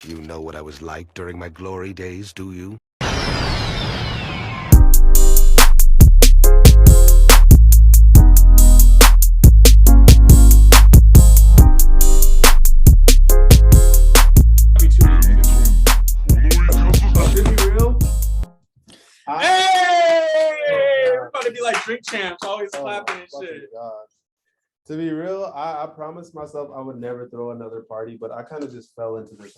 You know what I was like during my glory days, do you? Be like drink champs, always clapping and shit. God. To be real, I promised myself I would never throw another party, but I kind of just fell into this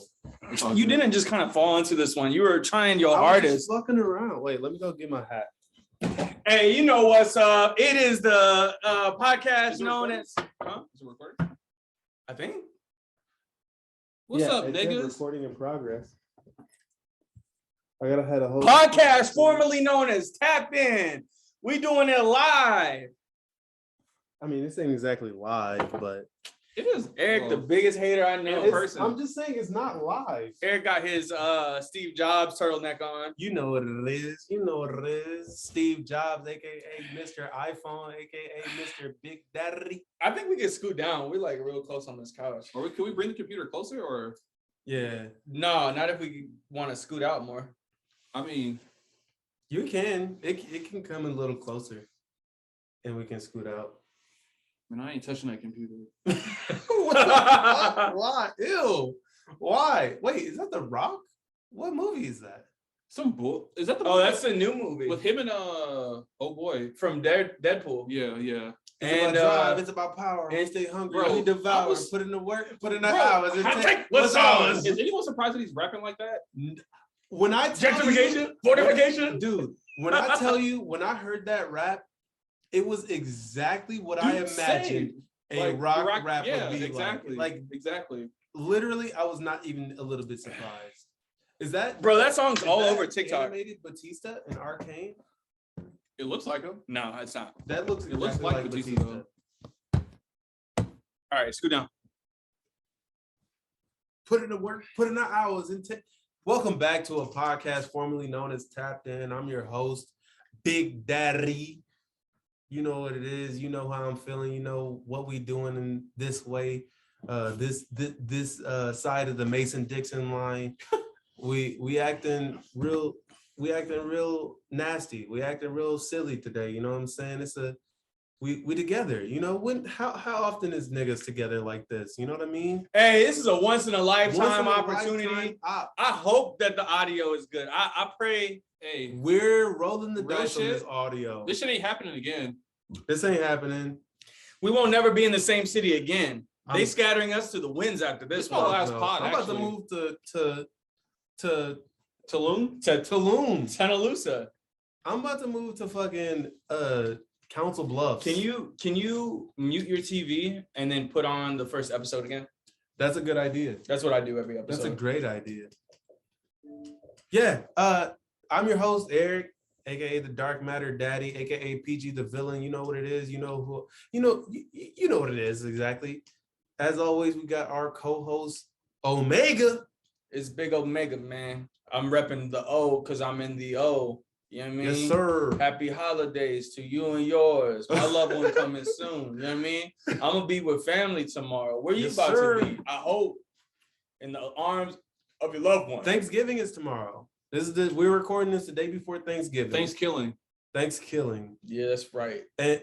one. You didn't just kind of fall into this one. You were trying your hardest. I was just fucking around. Wait, let me go get my hat. Hey, you know what's up? It is the podcast known as. Huh? Is it recording? I think. What's up, niggas? Recording in progress. I gotta head a whole podcast formerly known as Tap In. We doing it live. I mean, this ain't exactly live, but it is. Eric, the biggest hater I know in person. I'm just saying it's not live. Eric got his Steve Jobs turtleneck on. You know what it is. You know what it is. Steve Jobs, aka Mr. iPhone, aka Mr. Big Daddy. I think we can scoot down. We're like real close on this couch. Or can we bring the computer closer? Or yeah. No, not if we want to scoot out more. I mean, you can. It can come a little closer, and we can scoot out. Man, I ain't touching that computer. Why? Ew. Why? Wait, is that The Rock? What movie is that? Some bull. Is that the? Oh, that's a new movie with him and oh boy from Deadpool. Yeah. It's about drive. It's about power. And stay hungry. Bro, devour. Put in the work. Put in the hours. What's ours? Is anyone surprised that he's rapping like that? When I tell you, fortification, dude. When I tell you, when I heard that rap, it was exactly what I imagined a rock rap would be. Exactly. Like exactly. Literally, I was not even a little bit surprised. Is that bro? That song's all over TikTok. Animated Batista and Arcane. It looks like him. No, it's not. That looks. It looks like Batista. All right, scoot down. Put in the work. Put in the hours. And welcome back to a podcast formerly known as Tapped In. I'm your host, Big Daddy. You know what it is. You know how I'm feeling. You know what we doing in this way. This side of the Mason-Dixon line. we acting real nasty. We acting real silly today. You know what I'm saying? It's we together. You know how often is niggas together like this? You know what I mean? Hey, this is a once in a lifetime opportunity. I hope that the audio is good. I pray. Hey, we're rolling the dice on this audio. This shit ain't happening again. This ain't happening. We won't never be in the same city again. They scattering us to the winds after this one. Last pod. I'm about to move to Tulum? To Tulum. Tenalusa. I'm about to move to fucking Council Bluffs. Can you mute your TV and then put on the first episode again? That's a good idea. That's what I do every episode. That's a great idea. Yeah. I'm your host, Eric, aka the Dark Matter Daddy, aka PG the Villain. You know what it is. You know who. You know what it is exactly. As always, we got our co-host Omega. It's Big Omega, man. I'm repping the O because I'm in the O. You know what I mean? Yes, sir. Happy holidays to you and yours. My loved one coming soon. You know what I mean? I'm gonna be with family tomorrow. Where you about to be? I hope in the arms of your loved one. Thanksgiving is tomorrow. We're recording this the day before Thanksgiving. Thanksgiving. Yeah, that's right. And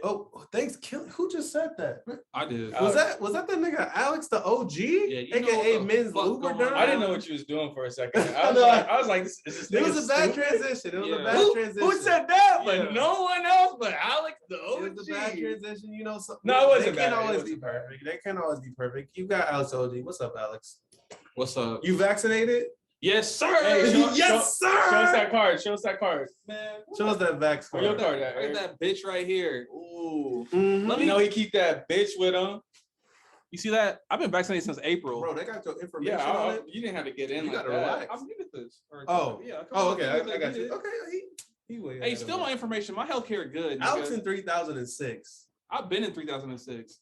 Thanksgiving. Who just said that? I did. Was that the nigga Alex the OG? Yeah, aka Men's Uber. I didn't know what you was doing for a second. I was like, is this it was a bad transition. It was a bad transition. Who said that? But no one else but Alex the OG. It was a bad transition. You know, no, it wasn't bad. They can't always be perfect. They can't always be perfect. You got Alex OG. What's up, Alex? What's up? You vaccinated? Yes, sir. Hey, yes, sir. Show us that card. Man, show us that vax card. Your card. Right, that bitch right here. Ooh. Mm-hmm. Let me know he keep that bitch with him. You see that? I've been vaccinated since April. Bro, they got your information on it. You didn't have to get in. You like gotta that. relax. I'm good at this. Yeah. Okay. I got you. Okay. Hey, still my information. My healthcare good. Alex in 3006. I've been in 3006.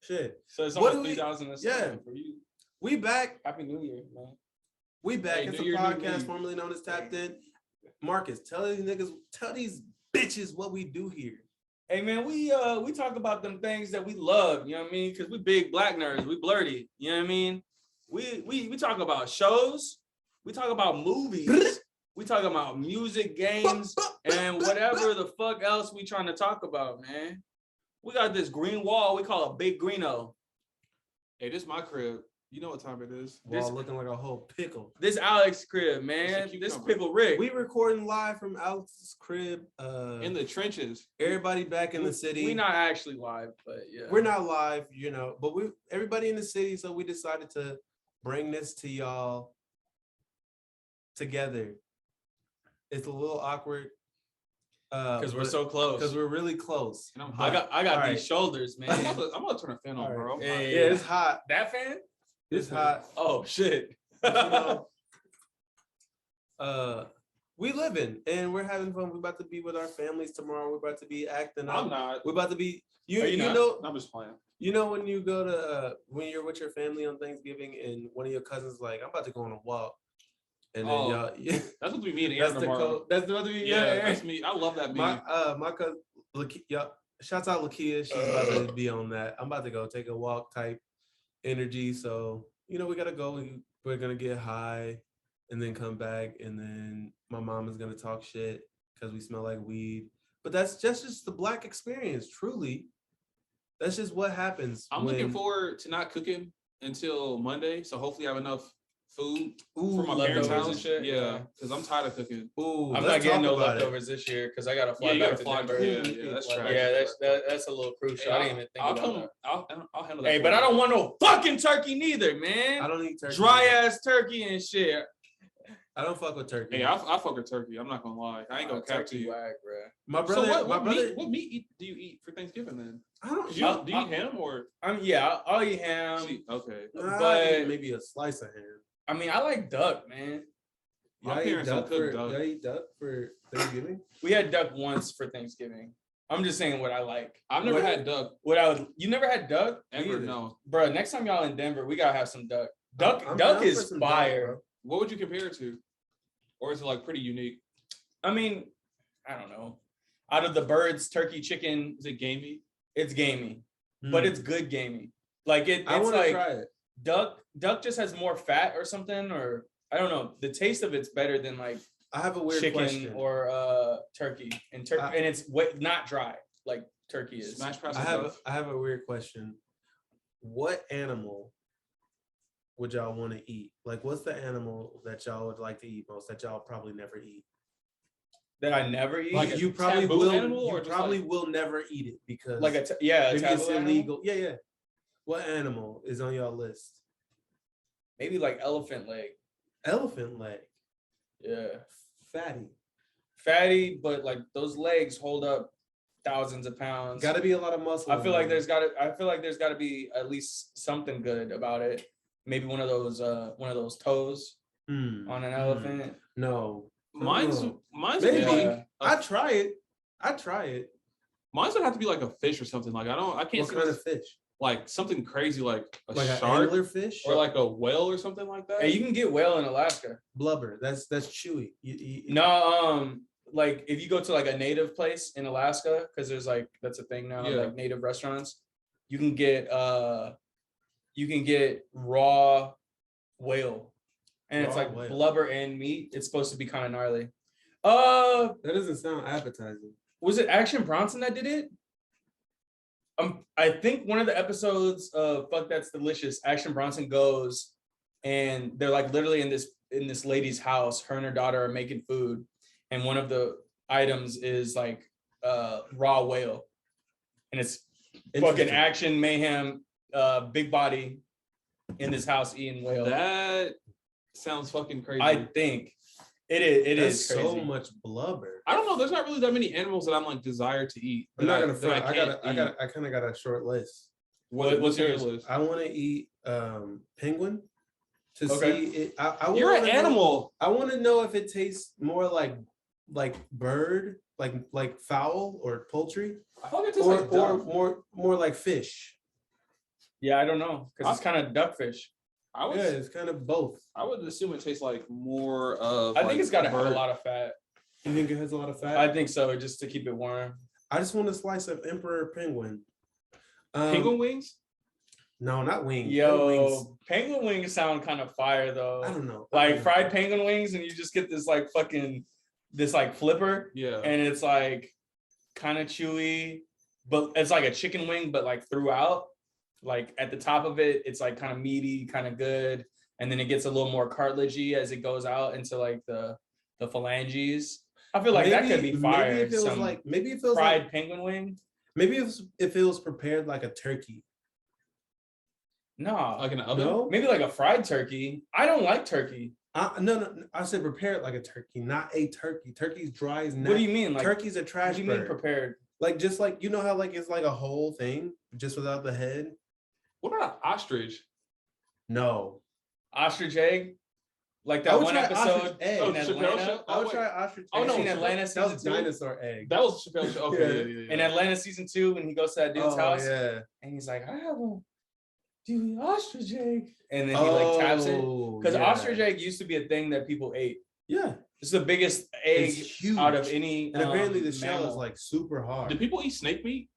Shit. So it's almost 3007 for you. We back. Happy New Year, man. We back. It's a podcast formerly known as Tapped In. Marcus, tell these bitches what we do here. Hey man, we talk about them things that we love, you know what I mean? Because we big black nerds, we blurty, you know what I mean? We talk about shows, We talk about movies. We talk about music, games, and whatever the fuck else we trying to talk about, man. We got this green wall we call a big greeno. Hey, this is my crib. You know what time it is. Wall looking like a whole pickle. This Alex crib, man. This pickle Rick. We recording live from Alex's crib. In the trenches. Everybody back in the city. We not actually live, but yeah. We're not live, but everybody in the city, so we decided to bring this to y'all together. It's a little awkward. Because we're so close. Because we're really close. And I got these shoulders, man. I'm gonna turn a fan on, bro. Yeah, it's hot. That fan? It's hot. Oh shit. We living and we're having fun. We're about to be with our families tomorrow. We're about to be acting out. I'm not. We're about to be I'm just playing. You know when you go to when you're with your family on Thanksgiving and one of your cousins like, I'm about to go on a walk. And then y'all, that's what we mean. That's tomorrow. That's what we mean. Yeah, that's me. I love that meme. My cousin, shouts out Lakia. She's about to be on that. I'm about to go take a walk type energy. So we gotta go. We're gonna get high, and then come back, and then my mom is gonna talk shit because we smell like weed. But that's just the Black experience. Truly, that's just what happens. I'm looking forward to not cooking until Monday. So hopefully I have enough food for my parents' house and shit. Yeah, because I'm tired of cooking. I'm not getting no leftovers this year because I gotta fly back to Denver. Yeah, that's trash. Yeah, that's a little crucial. I didn't even think about that. I'll handle that. Hey, but I don't want no fucking turkey neither, man. I don't eat turkey. Dry ass turkey and shit. I don't fuck with turkey. Hey, I fuck with turkey. I'm not gonna lie. I ain't gonna cap to you. Whack, bro. My brother. So what meat do you eat for Thanksgiving then? I don't. Do you eat ham or? I'll eat ham. Okay. But maybe a slice of ham. I mean, I like duck, man. My parents don't cook duck. Y'all eat duck for Thanksgiving? We had duck once for Thanksgiving. I'm just saying what I like. I've never had duck. You never had duck? Ever? No. Bro, next time y'all in Denver, we gotta have some duck. Duck is fire. What would you compare it to? Or is it like pretty unique? I mean, I don't know. Out of the birds, turkey, chicken, is it gamey? It's gamey, but it's good gamey. Like I want to try it. Duck just has more fat or something, or I don't know. The taste of it's better than like I have a weird chicken question. or turkey, and it's not dry like turkey is. I have a weird question. What animal would y'all want to eat? Like, what's the animal that y'all would like to eat most that y'all probably never eat? That I never eat. Like you probably will. You probably will never eat it because like it's illegal. Yeah. What animal is on your list? Maybe like elephant leg. Elephant leg. Yeah. Fatty, but like those legs hold up thousands of pounds. Got to be a lot of muscle. I feel like there's got to be at least something good about it. Maybe one of those toes on an elephant. No. Mine's maybe. I'd try it. Mine's would have to be like a fish or something. Like I can't. What kind of fish? Like something crazy, like a shark, an anglerfish, or like a whale or something like that. Hey, you can get whale in Alaska. Blubber. That's chewy. Like if you go to like a native place in Alaska, because there's like that's a thing now, like native restaurants, you can get raw whale, and it's like blubber and meat. It's supposed to be kind of gnarly. That doesn't sound appetizing. Was it Action Bronson that did it? I think one of the episodes of Fuck That's Delicious, Action Bronson goes and they're like literally in this lady's house. Her and her daughter are making food, and one of the items is like raw whale, and it's fucking action mayhem, big body in this house eating whale. That sounds fucking crazy. I think it is crazy. So much blubber. I don't know. There's not really that many animals that I'm like desire to eat. I'm not gonna front. I kind of got a short list. What's your list? I want to eat penguin to see it. You're an animal. I want to know if it tastes more like bird, like fowl or poultry, I thought it tastes like duck. or more like fish. Yeah, I don't know because it's kind of duckfish. It's kind of both. I would assume it tastes like more of. I think it's got to have a lot of fat. You think it has a lot of fat? I think so, just to keep it warm. I just want a slice of emperor penguin. Penguin wings? No, not wings. Yo, Wings. penguin wings sound kind of fire though. I don't know. Like fried penguin wings, and you just get this like fucking this like flipper, Yeah. and it's like kind of chewy, but it's like a chicken wing, but like throughout, like at the top of it, it's like kind of meaty, kind of good, and then it gets a little more cartilagey as it goes out into like the phalanges. I feel like that could be fire. Maybe it feels fried like penguin wing. maybe if it was prepared like a turkey. No, Like in the oven? No, maybe like a fried turkey. I don't like turkey. no. I said prepared like a turkey, not a turkey. Turkey's dry as What do you mean? Like turkey's a trash What do you mean bird. prepared? Like just like you know how like it's like a whole thing just without the head. What about ostrich? No, Ostrich egg? Like I that would one try episode ostrich egg. in Oh, Chappelle Atlanta. show? I would wait. try ostrich. Oh, egg. no, Seen Atlanta that season was 2? dinosaur egg. That was Chappelle show. Okay, yeah. In Atlanta season 2, when he goes to that dude's house, yeah. and he's like, I have a dude ostrich egg, and then he like taps it because ostrich egg used to be a thing that people ate. Yeah, It's the biggest egg It's huge. out of any. and apparently the shell mammal. is like super hard. Do people eat snake meat?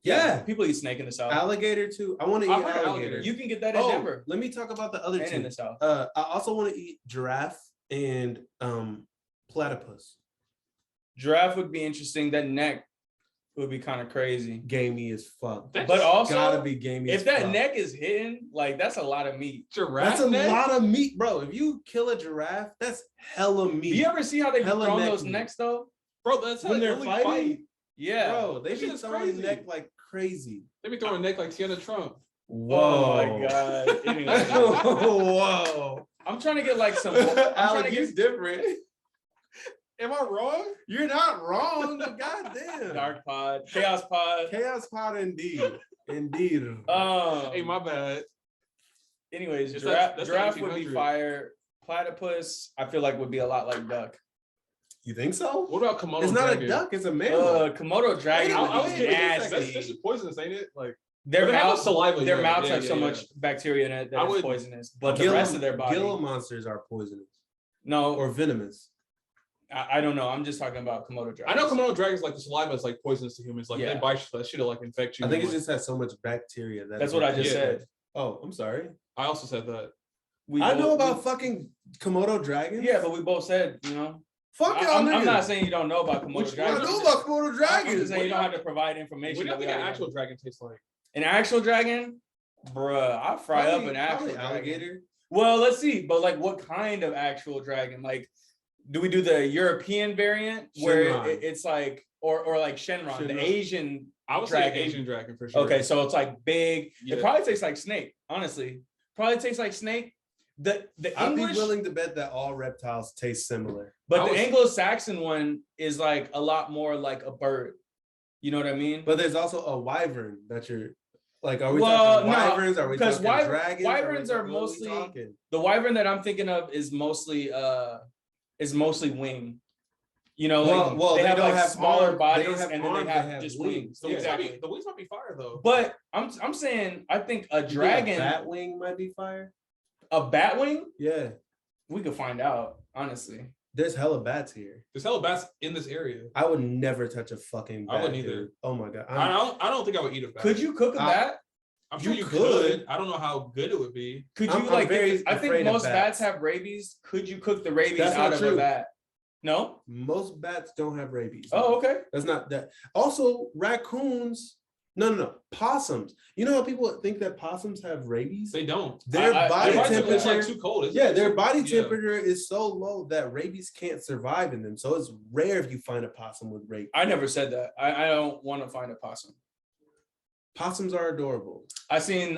Yeah, People eat snake in the South. alligator too. I want to eat I've heard alligator. alligator. You can get that in Denver Let me talk about the other and two. in the South. I also want to eat giraffe and platypus. Giraffe would be interesting. That neck would be kind of crazy. Gamey as fuck. That's But also, Gotta be gamey. if as that fuck. neck is hidden, like that's a lot of meat. Giraffe That's a neck? lot of meat, bro. If you kill a giraffe, that's hella meat. Do you ever see how they be Hella throwing neck those meat. necks though? Bro, that's how when they they're really fighting, fight. Yeah. bro, they That be shit is throwing crazy. neck like crazy. They be throwing neck like Tiana Trump. Oh my god. Anyway. Whoa. I'm trying to get like some. I'm trying to Alec, get he's different. Am I wrong? You're not wrong. Goddamn. Dark Pod, Chaos Pod. Chaos pod indeed. Indeed. Hey, my bad. Anyways, It's giraffe, that's giraffe would be 1900. fire. Platypus, I feel like would be a lot like duck. You think so? What about Komodo It's not dragon? a duck, it's a mammal. Komodo dragon Wait, would wait, be wait, That's nasty. just poisonous, ain't it? Like Their they have mouths, saliva. their yeah, mouths yeah, have so yeah, much bacteria in it that I it's would- poisonous, but the rest of their body, Gila monsters are poisonous no. or venomous. I don't know. I'm just talking about Komodo I dragons. know Komodo dragons like the saliva is like poisonous to humans. Like Yeah. they bite you, that shit'll like infect you. I think it Like, just has so much bacteria. That's what I just Yeah. said. Oh, I'm sorry. I also said that. I know both- about fucking Komodo dragons. Yeah, but we both said, you know. fuck y'all I'm niggas. not saying you don't know about Komodo Which- I dragons. know about Komodo I'm dragons. just saying you don't have to provide information. What do you that we think an already actual know. dragon tastes like? An actual dragon, bruh, I'll fry up an actual Probably dragon. alligator. Well, let's see, but like, what kind of actual dragon? Like, do we do the European variant where Shenron. it's like, or like Shenron, the Shenron. Asian? I would say Dragon. Asian dragon for sure. Okay, so it's like big. Yeah. It probably tastes like snake. Honestly, probably tastes like snake. The I'd English, be willing to bet that all reptiles taste similar. but I the was- Anglo-Saxon one is like a lot more like a bird. You know what I mean? But there's also a wyvern that you're like, are we Well, talking no, wyverns? Are we because talking dragons? wyverns are what we mostly- talking? The wyvern that I'm thinking of is mostly wing. You know, Well, they have don't like have smaller arms, they bodies don't have and then arms, they have just wings. The wings, Exactly. the wings might be fire though. But I'm saying I think a You think dragon, bat wing might be fire. a bat wing, Yeah, we could find out, honestly. there's hella bats here. There's hella bats in this area. I would never touch a fucking bat. I wouldn't either. dude. Oh my god. I don't think I would eat a bat. Could you cook a I- bat? I'm sure you you could. could. I don't know how good it would be. Could you I'm like? very I think afraid of most bats. bats have rabies. Could you cook the rabies That's out not of a true. bat? No. Most bats don't have rabies. Oh, okay. That's not that. Also, raccoons. No. Possums. You know how people think that possums have rabies? They don't. Their I- body Their body temperature. temperature's like too cold. Yeah, their body Yeah. temperature is so low that rabies can't survive in them. So it's rare if you find a possum with rabies. I never said that. I don't want to find a possum. Possums are adorable. I seen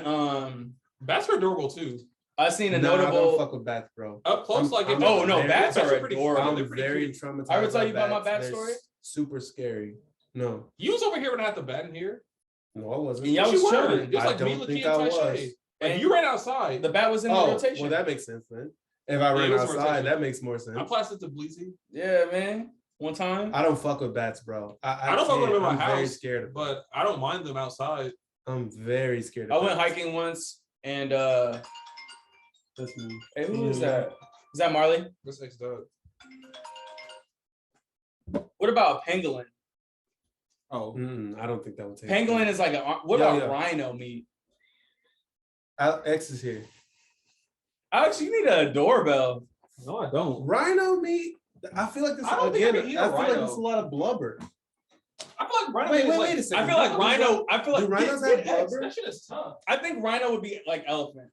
Bats are adorable too. I seen a Nah, I don't notable. fuck with bats, bro. Up close, I'm- like I'm- Oh no, very- bats are pretty adorable. fun. They're I'm pretty very cute. traumatized. I ever tell by you about my bats. bat They're story? Super scary. No, You was over here when I had the bat in here. no, I wasn't. Yeah, I Yes, was you were. chilling. It was I like don't me, think Lakia, I and was. Taishay. Like And you ran outside. The bat was in the Oh, rotation. well, that makes sense then. If I run it was outside, rotation. that makes more sense. I plastic to Bleezy, Yeah, man. One time. I don't fuck with bats, bro. I don't fuck with can't. them in my I'm very house, scared of but I don't mind them outside. I'm very scared I of went bats. hiking once, and That's me. hey, who is that? Is that Marley? This ex dog. What about pangolin? Oh, I don't think that would take. Pangolin is like a what Yeah, about yeah. rhino meat? X is here. Alex, you need a doorbell. No, I don't. Rhino meat. I feel like this I don't think I again. can eat I a feel like rhino. this is a lot of blubber. I feel like Rhino Wait is like, a second. I feel like Rhino. I feel Do like rhinos Get have X, blubber? that shit is tough. I think Rhino would be like elephant.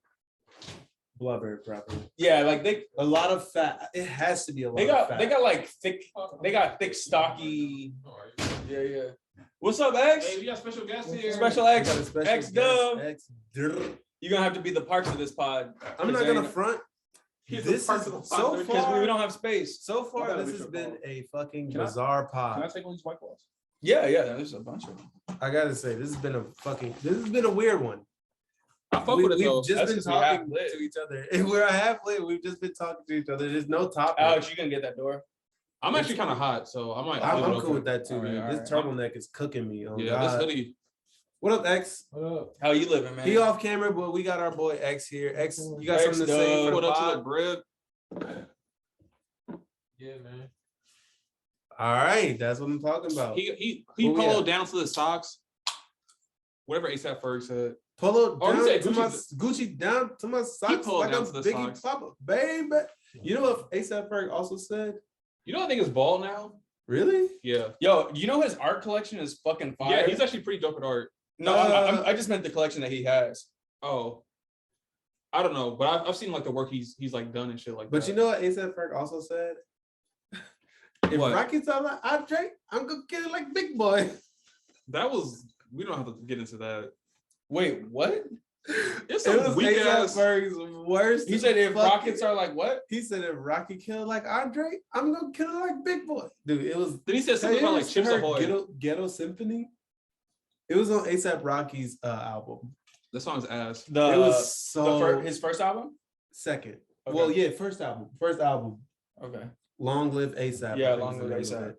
Blubber, probably. Yeah, like A lot of fat. It has to be a lot they of fat. got like thick. They got thick, stocky. Yeah. What's up, X? Hey, we got special guests here. Special X. Got a special X guest, Dub. X Dub. You're gonna have to be the parts of this pod. I'm not gonna front. He's This the part is of the so podcast. because far. we don't have space. So far, thought this we has should been call. a fucking Can I- bizarre Can I pod. take one of these white claws? Yeah, there's a bunch of them. I gotta say, this has been a weird one. I fuck with it though. We've just That's been 'cause we half talking lit. to each other. And we're halfway. We've just been talking to each other. There's no topic. Alex, you gonna get that door? I'm actually kind of hot, so I might. I'm leave it cool open. with that too, All right, dude. all This right. turtleneck is cooking me. Oh, Yeah, God. this hoodie. What up, X? What up? How you living, man? He off camera, but we got our boy X here. X, you got X, something to say for What the up to the pod? bread? Yeah, man. All right, that's what I'm talking about. He Where we poloed at? down to the socks. Whatever ASAP Ferg said. Polo Oh, he down said to Gucci- my Gucci down to my socks pulled like down a to the Biggie socks. Papa, baby. You know what ASAP Ferg also said? You know, I think it's bald now. Really? Yeah. Yo, you know his art collection is fucking fire. Yeah, he's actually pretty dope at art. No, I just meant the collection that he has. Oh, I don't know, but I've seen like the work he's like done and shit like that. But you know what ASAP Ferg also said? If What? Rocky sound like Andre, I'm gonna kill it like Big Boy. That was, we don't have to get into that. Wait, what? It's It some was weak ASAP ass. Ferg's worst. He said if fucking- rockets are like what? He said if Rocky killed like Andre, I'm gonna kill it like Big Boy. Dude, it was. Then he said something about like Chips heard Ahoy. Ghetto Symphony. It was on ASAP Rocky's album. That song's ass. It was so his first album. second. Okay. Well, yeah, first album. Okay. Long live ASAP. Yeah, I think long is the live name of ASAP. it.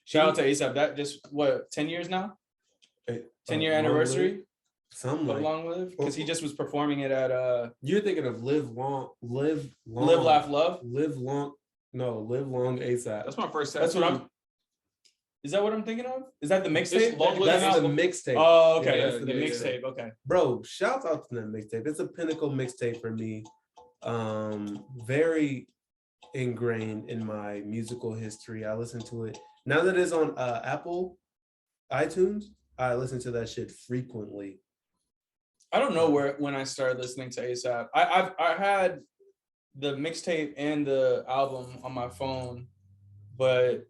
Shout out to ASAP. That just what 10 years now? 10-year Long anniversary Live? Something of like. Long Live because he just was performing it at You're thinking of live long, Live Laugh Love. live long. No, live long ASAP. That's my first. That's what tattoo. I'm. Is that what I'm thinking of? Is that the It's mixtape? Long Live That's the album. mixtape. Oh, okay. Yeah, That's the yeah, yeah. mixtape. Okay. Bro, shout out to that mixtape. It's a pinnacle mixtape for me. Very ingrained in my musical history. I listen to it now that it's on Apple iTunes. I listen to that shit frequently. I don't know when I started listening to ASAP. I had the mixtape and the album on my phone, but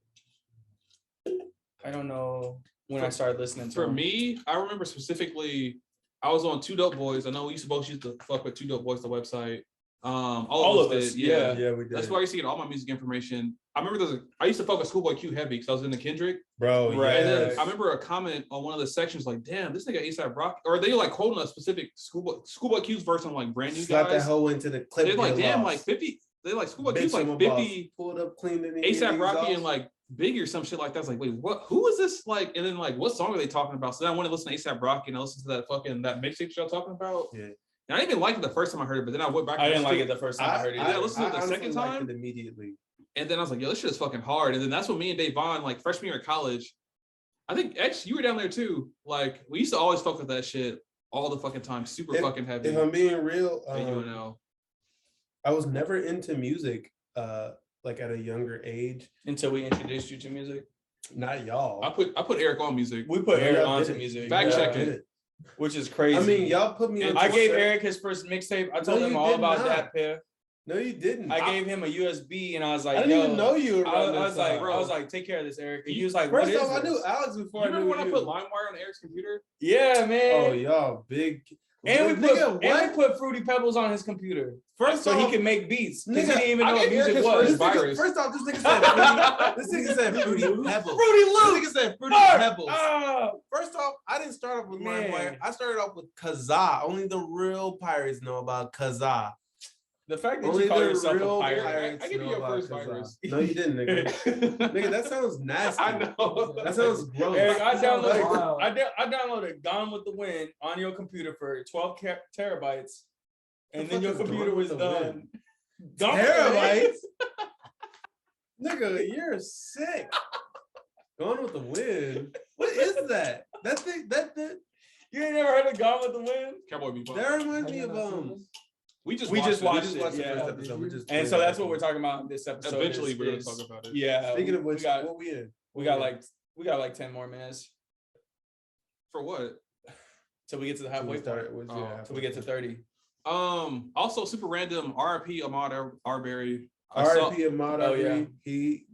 I don't know when I started listening to For them. me, I remember specifically, I was on Two Dope Boys. I know we both used to fuck with Two Dope Boys, the website. All of us did. Yeah. yeah. we did. That's where I used to get all my music information. I remember I used to fuck with Schoolboy Q heavy because I was in the Kendrick. Bro, Right. And then yes. I remember a comment on one of the sections like, "Damn, this nigga ASAP Rocky," or they like quoting a specific Schoolboy Q's verse on like Brand New Slap that Guys. hoe into the clip. They're like, get "Damn, lost. like 50." They like Schoolboy Bitch, Q's like I'm a boss. 50. Pulled up clean and ASAP Rocky and like Biggie or some shit like that. It's like, wait, what? Who is this? Like, and then like, what song are they talking about? So then I went to listen to ASAP Rocky and I listened to that mixtape y'all talking about. Yeah. And I didn't even like it the first time I heard it, but then I went back. I and didn't like listened it the first time I heard it. I either. listened to it the honestly second liked time. it immediately. And then I was like, yo, this shit is fucking hard. And then that's when me and Dave Vaughn, like freshman year of college, I think X, you were down there too. Like we used to always fuck with that shit all the fucking time, super fucking heavy. If I'm being real, at UNL. I was never into music like at a younger age. Until we introduced you to music. Not y'all. I put Eric on music. We put Yeah, Eric y'all onto did it. music. Fact check Y'all it. did it. Which is crazy. I mean, y'all put me And on. I gave Twitter. Eric his first mixtape. I told No, him you all did about not. that pair. No, you didn't. I gave him a USB and I was like, I didn't yo, even know you were. I around was that like, time. I was like, take care of this, Eric. And he was like, First what is off, I this? knew Alex You before I knew remember when I you. put LimeWire on Eric's computer? Yeah, man. Oh, y'all big. And we Nigga, put Fruity Pebbles on his computer. First So off, he could make beats. Because he nigga, didn't even I know what gave Eric music his was. first virus. First off, this nigga said Fruity, this nigga said Fruity Pebbles. Fruity Loop! This nigga said Fruity Fuck! Pebbles. Ah! First off, I didn't start off with Man. LimeWire. I started off with Kazaa. Only the real pirates know about Kazaa. The fact that Only you call the yourself a real pirate. pirates I give you know your about first Kazaa. virus. No, you didn't, nigga. Nigga, that sounds nasty. I know. That sounds gross. Eric, I downloaded, Wow. I downloaded Gone with the Wind on your computer for 12 terabytes. And The then your fuck is computer Gone with was the done. Wind? Gone with the Wind? Terabytes? Nigga, you're sick. Gone with the Wind. What is that? That thing, that You ain't never heard of Gone with the Wind? Cowboy Cowboy Bebop. That reminds me of We just We just watched watched it. it, the yeah. first episode. We're just And so that's what we're talking about in this episode. Eventually, we're gonna talk about it. Yeah. Speaking of which, we got what we in? we got like 10 more minutes For what? till we get to the halfway point. Till we get to 30. Also, super random. R.I.P. Ahmaud Arbery. R.I.P. Ahmaud Oh, yeah. Arbery. He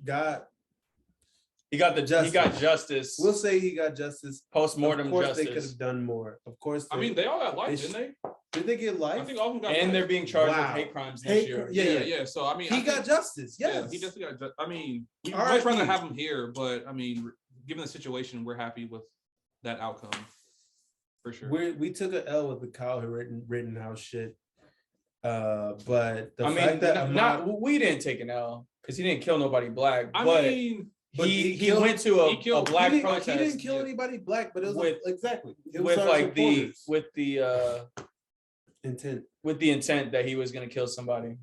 got justice. We'll say he got justice. Post-mortem Of course, justice. they could have done more. Of course. I mean, they all got life, they didn't they? Did they get life? I think all of them got And life. they're being charged with Wow. hate crimes Hate next year. cri- Yeah. Yeah. So I mean, He got justice. Yeah, Yes. he definitely got. I mean, we'd R.I.P. much rather have him here, but I mean, given the situation, we're happy with that outcome for sure. We took an L with the Kyle Rittenhouse shit. But the I fact mean, that we didn't take an L because he didn't kill nobody black. I but mean, he went to a black protest. He didn't kill anybody black, but it was exactly it was with our like supporters. the intent. with the intent that he was going to kill somebody,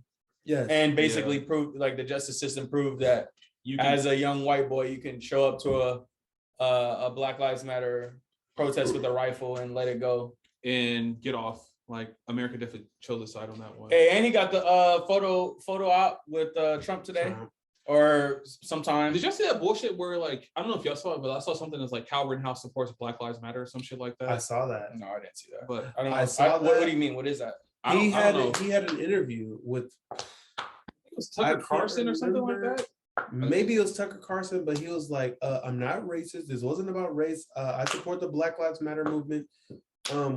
Yes. and basically proved, like, the justice system proved that you can, as a young white boy you can show up to a Black Lives Matter protest with a rifle and let it go and get off. Like, America definitely chose a side on that one. Hey, and he got the photo op with Trump today. Or sometime. Did y'all see that bullshit where, like, I don't know if y'all saw it, but I saw something that's like Kyle Rittenhouse supports Black Lives Matter or some shit like that. I saw that. No, I didn't see that. But I don't know. I saw that. What do you mean? What is that? He had know. an interview with It was Tucker Carlson or something like that. Maybe it was Tucker Carlson, but he was like, I'm not racist. This wasn't about race. I support the Black Lives Matter movement,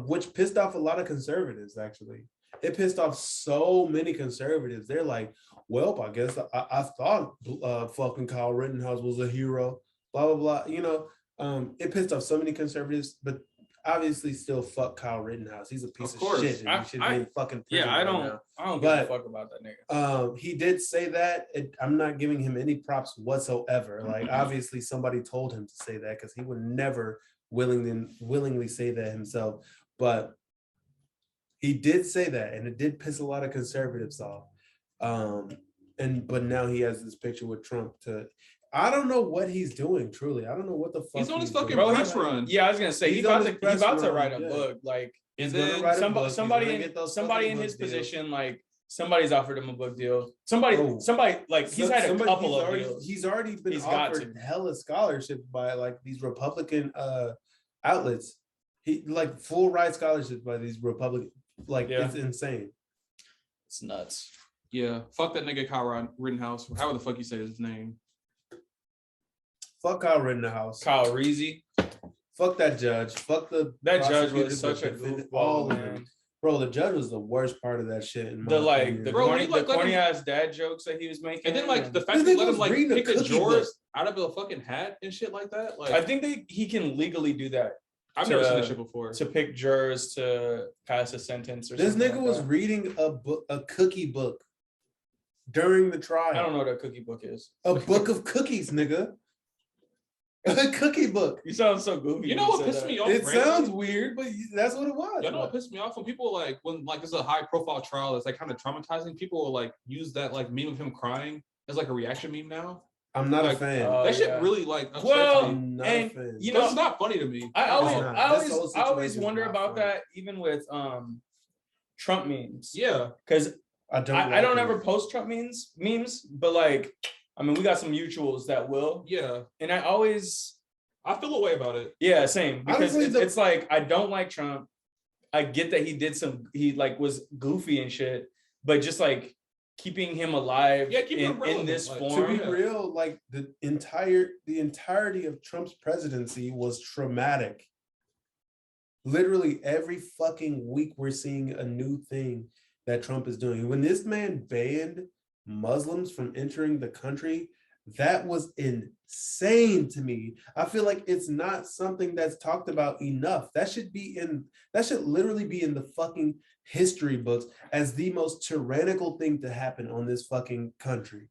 which pissed off a lot of conservatives, actually. It pissed off so many conservatives. They're like, well, I guess I thought fucking Kyle Rittenhouse was a hero, blah, blah, blah. You know, it pissed off so many conservatives, but obviously still fuck Kyle Rittenhouse. He's a piece of shit. And he should be in fucking prison. Yeah, I don't give a fuck about that nigga. He did say that. I'm not giving him any props whatsoever. Like, obviously somebody told him to say that because he would never willingly say that himself. But he did say that, and it did piss a lot of conservatives off. But now he has this picture with Trump I don't know what he's doing, truly. I don't know what the fuck he's on his fucking doing. press run. Yeah, I was gonna say he's about to write a book. Like, He's and gonna then write a book. somebody in his position, like, somebody's offered him a book deal. Somebody, like, he's had a couple of deals. He's already been offered hella scholarships by, like, these Republican outlets. He, like, full ride scholarships by these Republican. Like, it's insane. It's nuts. Yeah, fuck that nigga Kyle Rittenhouse. However the fuck you say his name. Fuck Kyle Rittenhouse. Kyle Reezy. Fuck that judge. Fuck that judge was such a goofball, man. Bro, the judge was the worst part of that shit. The corny ass dad jokes that he was making, and then, like, the fact that he let him, like, pick a drawers out of a fucking hat and shit like that. Like, I think he can legally do that. I've never seen this shit before. To pick jurors to pass a sentence or this something. This nigga was reading a cookie book during the trial. I don't know what a cookie book is. A book of cookies, nigga. A cookie book. You sound so goofy. You know what pissed me off? It sounds weird, but that's what it was. You know what pissed me off? When people, like, when, like, it's a high profile trial that's, like, kind of traumatizing, people will, like, use that, like, meme of him crying as, like, a reaction meme now. I'm not a fan. That shit really, like, well, I'm not and a fan. You know, it's not funny to me. I always wonder about that, even with Trump memes. Yeah, because I don't ever post Trump memes, but, like, I mean, we got some mutuals that will. Yeah, and I feel a way about it. Yeah, same. Because honestly, it's like, I don't like Trump. I get that he like was goofy and shit, but just, like, keeping him alive in this form. To be real, like, the entirety of Trump's presidency was traumatic. Literally every fucking week we're seeing a new thing that Trump is doing. When this man banned Muslims from entering the country, that was insane to me. I feel like it's not something that's talked about enough. That should literally be in the fucking history books as the most tyrannical thing to happen on this fucking country.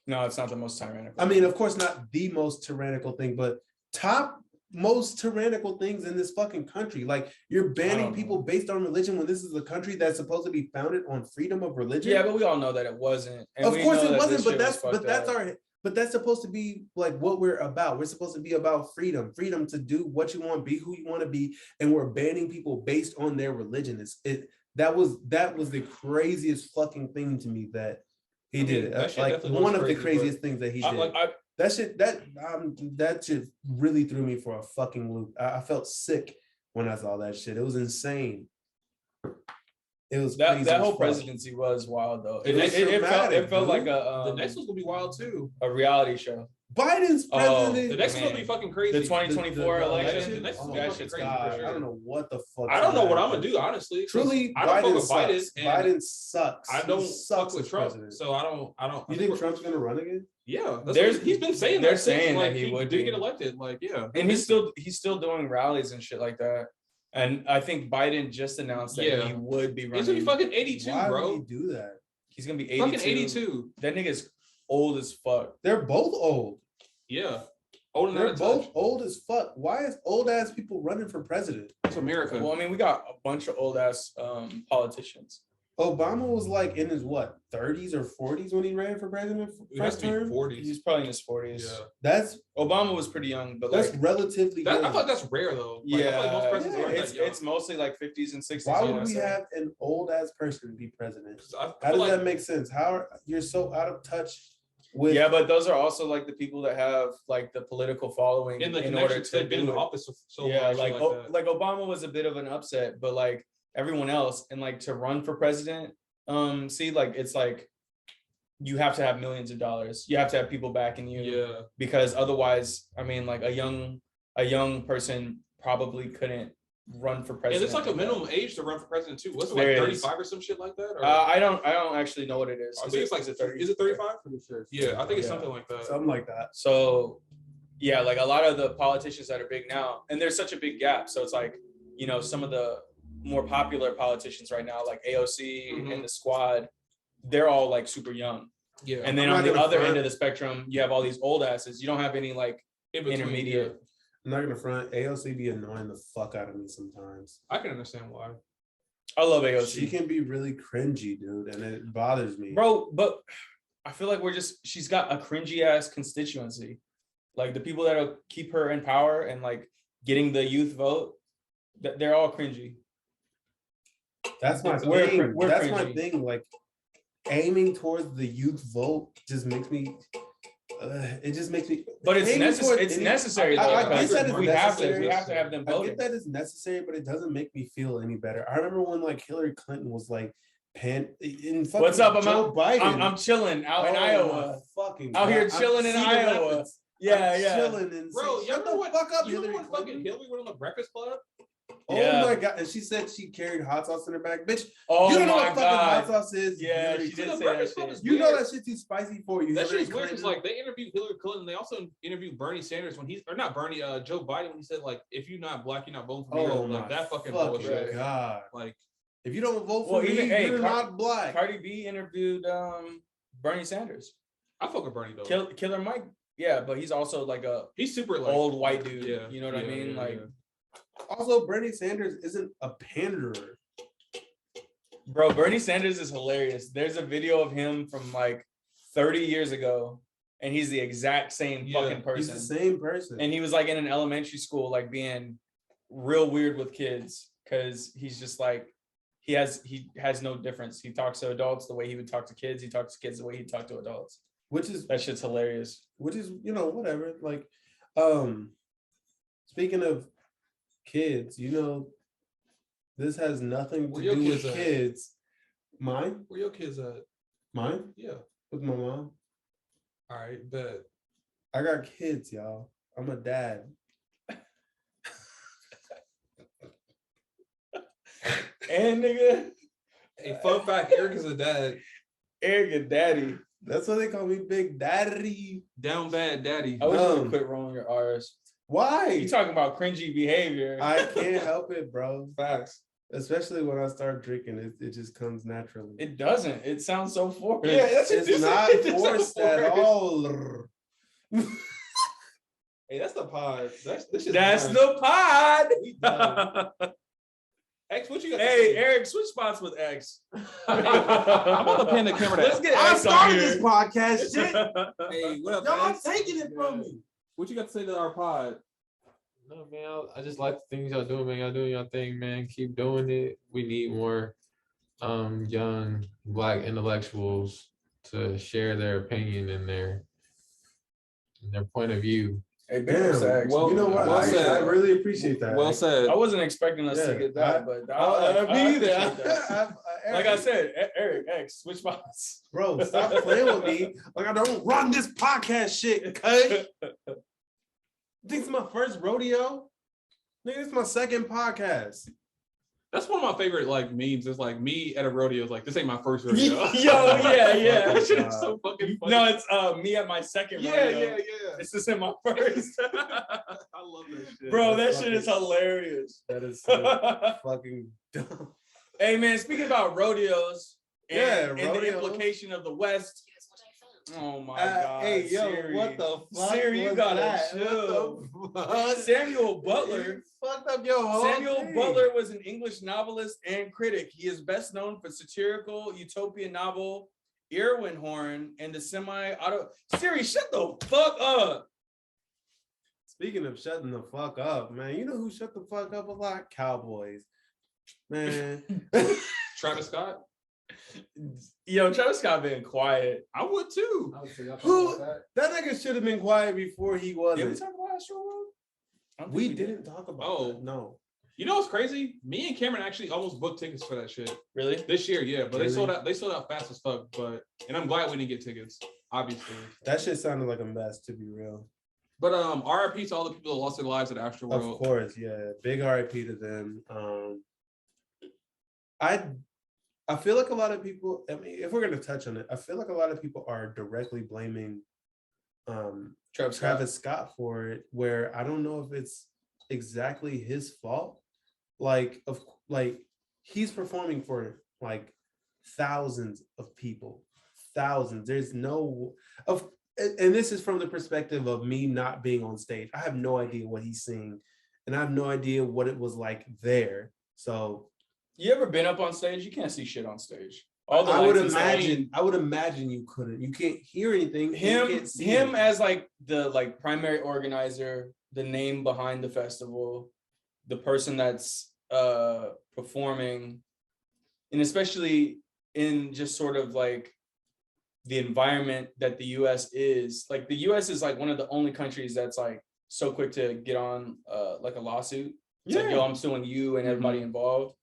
No, it's not the most tyrannical. I mean, of course not the most tyrannical thing, but top most tyrannical things in this fucking country. Like, you're banning people based on religion when this is a country that's supposed to be founded on freedom of religion. Yeah, but we all know that it wasn't. And of course it wasn't, but but that's supposed to be like what we're about. We're supposed to be about freedom to do what you want, be who you want to be, and we're banning people based on their religion. That was the craziest fucking thing to me that he did. that shit Like definitely one was of the crazy, craziest things that he did. That shit really threw me for a fucking loop. I felt sick when I saw that shit. It was insane. It was that crazy as whole fuck. presidency was wild though. It was traumatic, it felt like dude. The next one's gonna be wild too. a reality show. Biden's president. The next one's gonna man. be fucking crazy. The 2024 election. The next one's Oh gonna be my fucking crazy God, for sure. I don't know what the fuck. I don't know what I'm gonna do, honestly. 'Cause Truly, I don't fuck Biden with Biden. sucks. And Biden sucks. I don't He fuck with as Trump, president. so I don't. You think Trump's gonna run again? Yeah, that's There's- what he's been saying. they're that since, saying like, that he would did be. get elected. Like, yeah, And he's still doing rallies and shit like that. And I think Biden just announced that Yeah. he would be running. He's gonna be fucking 82, Why bro. would he do that? He's gonna be 82. Fucking 82. That nigga's old as fuck. They're both old. Yeah, old and They're out of both touch. old as fuck. Why is old ass people running for president? It's America. Well, I mean, we got a bunch of old ass politicians. Obama was like in his what 30s or 40s when he ran for president It has first to be term. 40s. He's probably in his 40s. Yeah, That's Obama was pretty young, but that's like, relatively I good. feel like that's rare though. Like, I feel like most presidents aren't it's that young. it's mostly like 50s and 60s. Why you would know, we so- have an old ass person be president? 'Cause I How feel does like that make sense? You're so out of touch with? Yeah, but those are also like the people that have like the political following in the in order connections to they've been in do the it. office so long. Yeah, and shit like that. like Obama was a bit of an upset, but like everyone else, and like to run for president, see, like it's like you have to have millions of dollars. You have to have people backing you. Yeah, Because otherwise, I mean, like a young person probably couldn't run for and president. it's like a that. minimum age to run for president too. What's it There like is. 35 or some shit like that? Or, I don't actually know what it is. I think it's like is it 30? is it 35? Pretty sure. Yeah, I think it's Yeah. something like that. Something like that. So yeah, like a lot of the politicians that are big now, and there's such a big gap. So it's like, you know, some of the more popular politicians right now, like AOC Mhm. and the squad, they're all like super young. Yeah, And then I'm on not the gonna other front. end of the spectrum, you have all these old asses. You don't have any like in between, intermediate. yeah. I'm not gonna front. AOC be annoying the fuck out of me sometimes. I can understand why. I love AOC. She can be really cringy, dude, and it bothers me. Bro, but I feel like she's got a cringy ass constituency. Like the people that'll keep her in power and like getting the youth vote, they're all cringy. That's my We're thing. we're That's my cringy. thing. Like aiming towards the youth vote just makes me. It just makes me. But it's aiming necessary. towards It's any- necessary. I though, get because that it's we have necessary. to have them I voting. get that it's necessary, but it doesn't make me feel any better. I remember when like Hillary Clinton was like in fucking What's up? Joe Biden. I'm chilling out in Oh Iowa. my fucking Out here God. chilling in See the Iowa. reference. Yeah, I'm yeah. chilling and Bro, you shut remember the when fuck up, you Hillary remember when fucking Clinton. Hillary went on the Breakfast Club? Oh Yeah. my God! And she said she carried hot sauce in her bag, bitch. Oh You don't know my what fucking hot god. sauce is. Yeah, Hillary she Clinton. did The say that Breakfast Club shit. is You know weird. that shit's too spicy for you. That Hillary shit's weird because Clinton. like they interviewed Hillary Clinton. They also interviewed Bernie Sanders when or not Bernie, Joe Biden when he said like if you're not black, you're not voting for me. Oh Like my that fucking fucking bullshit. God! Like If you don't vote Well, for me, even- hey, you're Car- not black. Cardi B interviewed Bernie Sanders. I fuck with Bernie though. Killer Mike. Yeah, but he's also like a He's super like old white dude. Yeah, You know what I yeah, mean? yeah, Like, yeah. Also, Bernie Sanders isn't a panderer. bro, Bernie Sanders is hilarious. There's a video of him from like 30 years ago, and he's the exact same Yeah, fucking He's person. the same person. And he was like in an elementary school, like being real weird with kids, because he's just like he has no difference. He talks to adults the way he would talk to kids. He talks to kids the way he'd talk to adults. which is That shit's hilarious. whatever. Like, speaking of kids, this has nothing to Where your do with kids at? kids. Mine, Where your kids at? mine, Yeah. with my mom. All right, bet. I got kids, y'all. I'm a dad. And nigga, Hey, fun fact, Eric is a dad. Eric and Daddy. That's why they call me Big Daddy. Down bad daddy. I wish you Um, would quit rolling your R's. Why? You talking about cringy behavior? I can't help it, bro. Facts. Especially when I start drinking, it just comes naturally. It doesn't. It sounds so forced. Yeah, that's It's just not it's so forced at forced. all. Hey, that's the pod. This is That's the pod. We done. X, what you got? Hey, Eric, switch spots with X. I'm on the pan the camera. Let's get I X on started here. this podcast shit. Hey, what up, Y'all X? taking it from me. What you got to say to our pod? No, man, I just like the things y'all doing, man. Y'all doing your thing, man. Keep doing it. We need more young Black intellectuals to share their opinion and their point of view. Hey, big ups to X. Well, You know what? well I said. really appreciate that. Well said. I wasn't expecting us to Yeah, get that, but me either. appreciate that. Like I said, Eric, X, switch spots. Bro, stop playing with me. Like I don't run this podcast shit, cut. Think it's my first rodeo? Nigga, it's my second podcast. That's one of my favorite like memes. It's like me at a rodeo. It's like this ain't my first rodeo. Yo, yeah. That shit is so fucking funny. No, it's me at my second rodeo. yeah. This isn't my first. I love that shit. Bro, that That's shit is hilarious. That is so fucking dumb. Hey man, speaking about rodeos and the rodeos. implication of the West. Oh my god. Hey, yo, Siri. what the fuck? Siri, you was gotta that? chill. What the fuck? Samuel Butler. You fucked up your whole Samuel thing. Butler was an English novelist and critic. He is best known for satirical utopian novel Irwin Horn and the semi-auto. Siri, shut the fuck up. Speaking of shutting the fuck up, man, you know who shut the fuck up a lot? Cowboys. Man. Travis Scott. Yo, Travis Scott been quiet. I would too. Who? That nigga should have been quiet before he Did we wasn't. talk about Astro World? I don't think We did. didn't talk about Oh. that. No. You know what's crazy? Me and Cameron actually almost booked tickets for that shit Really? this year. Yeah, but Really? they sold out. They sold out fast as fuck. And I'm glad we didn't get tickets. Obviously. That shit sounded like a mess, to be real. But RIP to all the people that lost their lives at Astro Of World. course, yeah. Big RIP to them. I feel like a lot of people, I mean, if we're gonna touch on it, I feel like a lot of people are directly blaming Travis Scott for it, where I don't know if it's exactly his fault. Like he's performing for like thousands of people. Thousands. There's no of and this is from the perspective of me not being on stage. I have no idea what he's seeing, and I have no idea what it was like there. So You ever been up on stage? You can't see shit on stage. All the I would lights and stuff. imagine you couldn't. You can't hear anything. You him can't see him anything. as like the primary organizer, the name behind the festival, the person that's performing, and especially in just sort of like the environment that the US is. Like the US is like one of the only countries that's like so quick to get on like a lawsuit. It's like, yo, I'm suing you and everybody involved.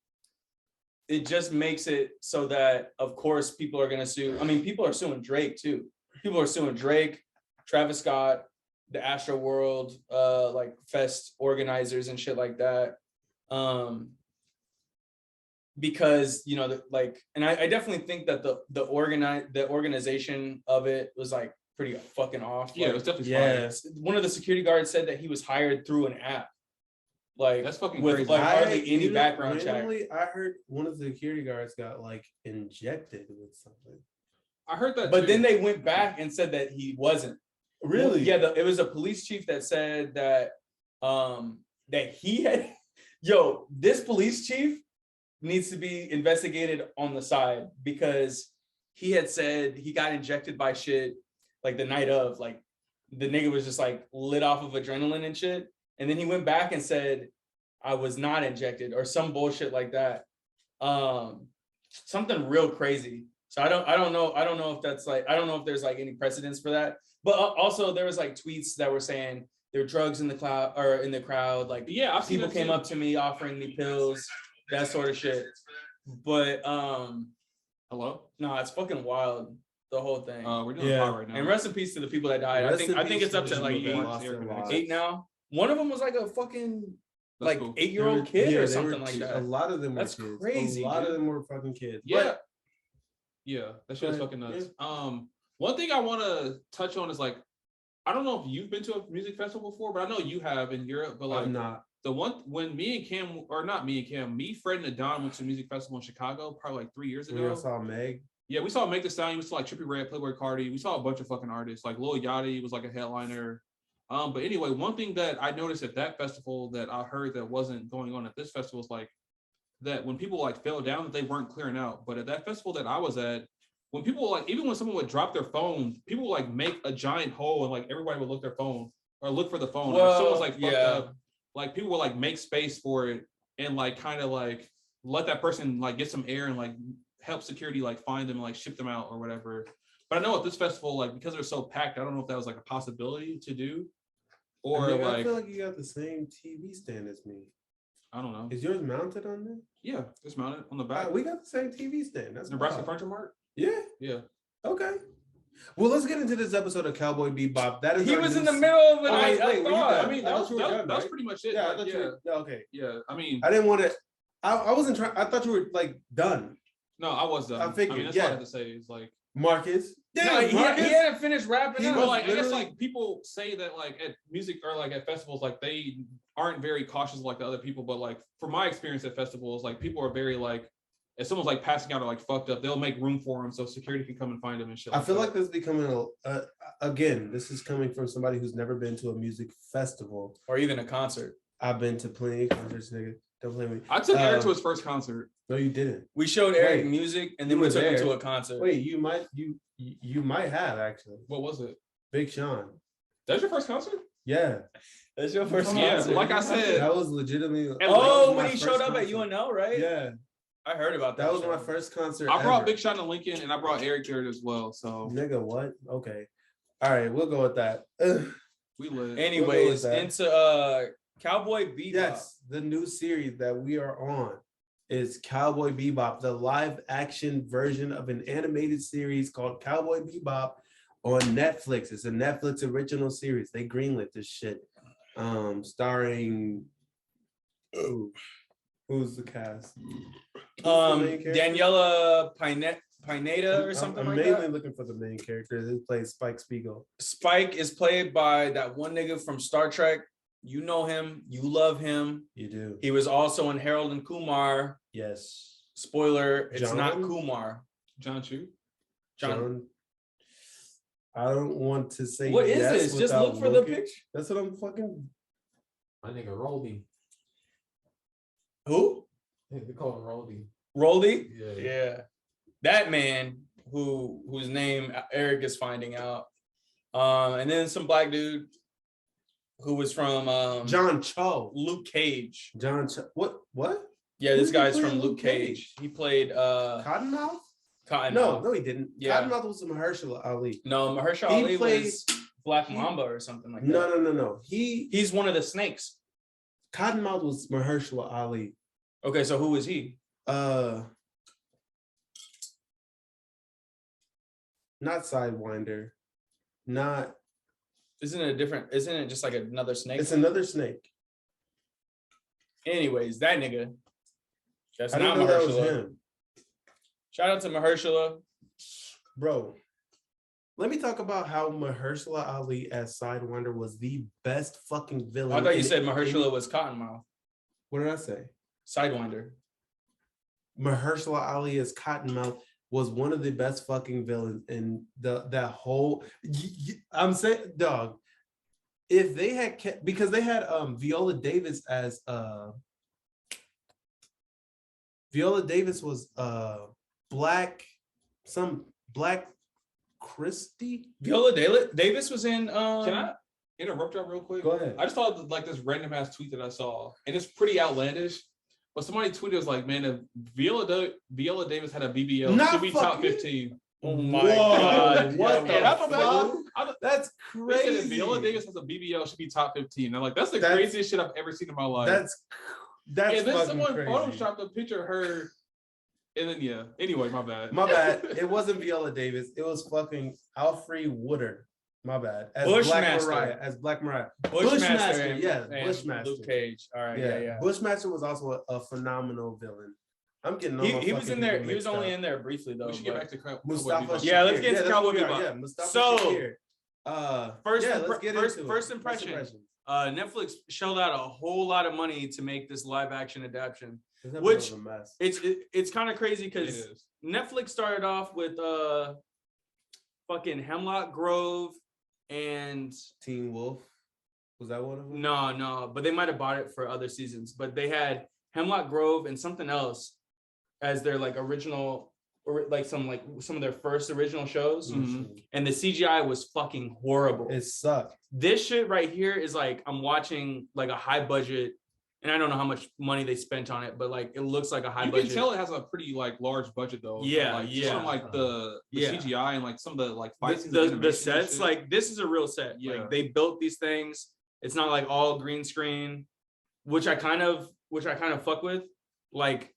It just makes it so that, of course, people are going to sue. I mean, people are suing Drake, too. People are suing Drake, Travis Scott, the Astro World, like fest organizers and shit like that. Because, you know, like, and I definitely think that the organization of it was like pretty fucking off. Yeah, like, it was definitely fine. one of the security guards said that he was hired through an app. Like That's fucking with crazy. like hardly any background check. randomly, I heard one of the security guards got like injected with something. I heard that. But too. then they went back and said that he wasn't. Really? Yeah, it was a police chief that said that that he had this police chief needs to be investigated on the side, because he had said he got injected by shit like the night of, like the nigga was just like lit off of adrenaline and shit. And then he went back and said, I was not injected or some bullshit like that. Something real crazy. So I don't know if that's like, I don't know if there's like any precedence for that. But also there was like tweets that were saying there were drugs in the cloud or in the crowd. Like, yeah, I've seen people that came too. up to me offering me pills, that sort of shit. But Hello. no, it's fucking wild, the whole thing. We're doing Yeah. a pod right now. And rest in peace to the people that died. Rest in I think peace it's up to to the like people that eight, lost their lives. 8 now. One of them was like a fucking That's like cool. 8-year-old kid Yeah, or they something were like ki- that. A lot of them were That's kids. crazy, A lot dude. of them were fucking kids. Yeah. Yeah, that shit is But, fucking nuts. One thing I want to touch on is like, I don't know if you've been to a music festival before, but I know you have in Europe. But But like I'm not. the one when me and Cam, or not me and Cam, me, Fred, and Adon went to a music festival in Chicago probably like 3 years When I ago. saw Meg. Yeah, we saw Make the Stallion. We saw like Trippie Redd, Playboy Cardi. We saw a bunch of fucking artists. Like Lil Yachty was like a headliner. But anyway, one thing that I noticed at that festival that I heard that wasn't going on at this festival is like that when people like fell down, that they weren't clearing out. But at that festival that I was at, when people like, even when someone would drop their phone, people would like make a giant hole and like everybody would look their phone or look for the phone. Well, if someone's like fucked up, like people would like make space for it and like kind of like let that person like get some air and like help security like find them and like ship them out or whatever. But I know at this festival, like because they're so packed, I don't know if that was like a possibility to do. Or like I feel like you got the same TV stand as me. I don't know. Is yours mounted on there? Yeah, it's mounted on the back. We got the same TV stand. That's Nebraska wild. Furniture Mart. Yeah. Yeah. Okay. Well, let's get into this episode of Cowboy Bebop. That is he was in the middle of it. I mean, that was pretty much it. Yeah, like, I thought you were, okay. Yeah, I mean, I didn't want to. I wasn't trying. I thought you were like done. No, I was done. I figured. Mean, that's all I had to say. Is like Marcus. Yeah, no, he hadn't finished rapping. Well, like I guess like people say that like at music or like at festivals, like they aren't very cautious like the other people. But like from my experience at festivals, like people are very like, if someone's like passing out or like fucked up, they'll make room for them so security can come and find them and shit. I feel like this is becoming again. This is coming from somebody who's never been to a music festival or even a concert. I've been to plenty of concerts, nigga. Don't blame me. I took Eric to his first concert. No, you didn't. We showed Eric music and then we took him to a concert. Wait, you might have actually. What was it? Big Sean. That's your first concert? Yeah. That's your first Yeah, concert. like I said. That was legitimately. When he showed up at UNL, right? Yeah. I heard about that. That was my first concert. I brought ever. Big Sean to Lincoln and I brought Eric there as well. So Nigga, what? Okay. All right, we'll go with that. we lit. Anyways, into Cowboy Bebop. Yes, the new series that we are on is Cowboy Bebop, the live action version of an animated series called Cowboy Bebop on Netflix. It's a Netflix original series. They greenlit this shit. Starring who's the cast? Daniela Pineda or something like that. I'm mainly looking for the main character. Who plays Spike Spiegel. Spike is played by that one nigga from Star Trek. You know him. You love him. You do. He was also in Harold and Kumar. Yes. Spoiler, it's John? not Kumar. John Chu? John. I don't want to say what is yes this? Just look for the picture. That's what I'm fucking. My nigga Roldy. Who? They call him Roldy. Roldy? Yeah. Yeah. That man whose name Eric is finding out. And then some black dude who was from John Cho. Luke Cage. John Cho. What? Yeah, this Who guy's played from Luke Cage. He played Cottonmouth? Cottonmouth. No, he didn't. Yeah. Cottonmouth was Mahershala Ali. No, Mahershala Ali was Black Mamba or something like that. No. He's one of the snakes. Cottonmouth was Mahershala Ali. Okay, so who is he? Not Sidewinder. Not. Isn't it just like another snake? It's another snake. Anyways, that nigga. That's I not didn't know that was Mahershala. him. Shout out to Mahershala. Bro, let me talk about how Mahershala Ali as Sidewinder was the best fucking villain. I thought you said Mahershala was Cottonmouth. What did I say? Sidewinder. Mahershala Ali as Cottonmouth was one of the best fucking villains in that whole. I'm saying, dog, if they had kept, because they had Viola Davis as Viola Davis was some black Christie. Viola Davis was in. Can I interrupt you real quick? Go ahead. I just thought like this random ass tweet that I saw, and it's pretty outlandish. But somebody tweeted, was like, man, if Viola Davis had a BBL, she'd be top 15. Oh my God. What the fuck? That's They said crazy. if Viola Davis has a BBL, she'd be top 15. I'm like, that's the craziest shit I've ever seen in my life. That's and then fucking someone crazy. photoshopped a picture of her. And then, yeah. Anyway, my bad. My bad. It wasn't Viola Davis. It was fucking Alfre Woodard. My bad. As Bushmaster. Black Mariah. Bushmaster. Yeah, and Bushmaster. Luke Cage. All right. Yeah. Bushmaster was also a phenomenal villain. I'm getting all my He was in there. fucking He was only mixed in there briefly though. We should get back to Mustafa Bebop. Yeah, let's Shakir. get into that's Cowboy what we are. Bebop. Yeah, Mustafa So, Shakir. First First impression. Netflix shelled out a whole lot of money to make this live action adaptation. Which Which- a mess. It's kind of crazy It because is. Netflix started off with fucking Hemlock Grove and Teen Wolf. Was that one of them? no, but they might have bought it for other seasons. But they had Hemlock Grove and something else as their like original or like some of their first original shows. And the CGI was fucking horrible. It sucked. This shit right here is like I'm watching like a high budget, and I don't know how much money they spent on it, but like it looks like a high budget. You can tell it has a pretty like large budget though. Yeah, like, yeah. From like the CGI and like some of the like fights. The sets, like this is a real set. Yeah. Like they built these things. It's not like all green screen, which I kind of fuck with. Like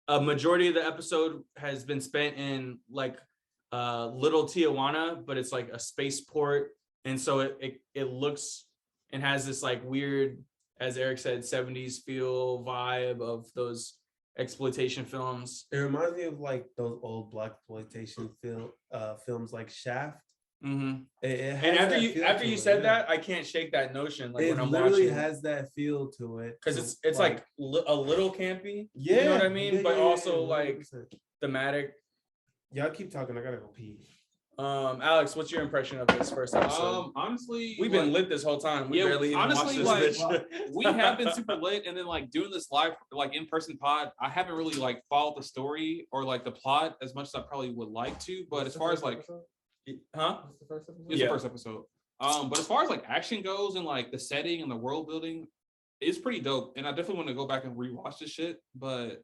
a majority of the episode has been spent in like Little Tijuana, but it's like a spaceport, and so it looks and has this like weird, as Eric said, 70s feel vibe of those exploitation films. It reminds me of like those old black exploitation films like Shaft. And And after you said that, I can't shake that notion. Like it when I'm literally watching, has that feel to it because it's like a little campy. Yeah, you know what I mean. But also 100%. like thematic. Y'all keep talking. I gotta go pee. Alex, what's your impression of this first episode? Honestly, We've been lit this whole time. We yeah, barely even honestly, watched this like, bitch. we have been super lit, and then like doing this live, like in-person pod, I haven't really like followed the story or like the plot as much as I probably would like to. But as far as like, Huh? it's the first episode. But as far as like action goes and like the setting and the world building, it's pretty dope. And I definitely want to go back and rewatch this shit. But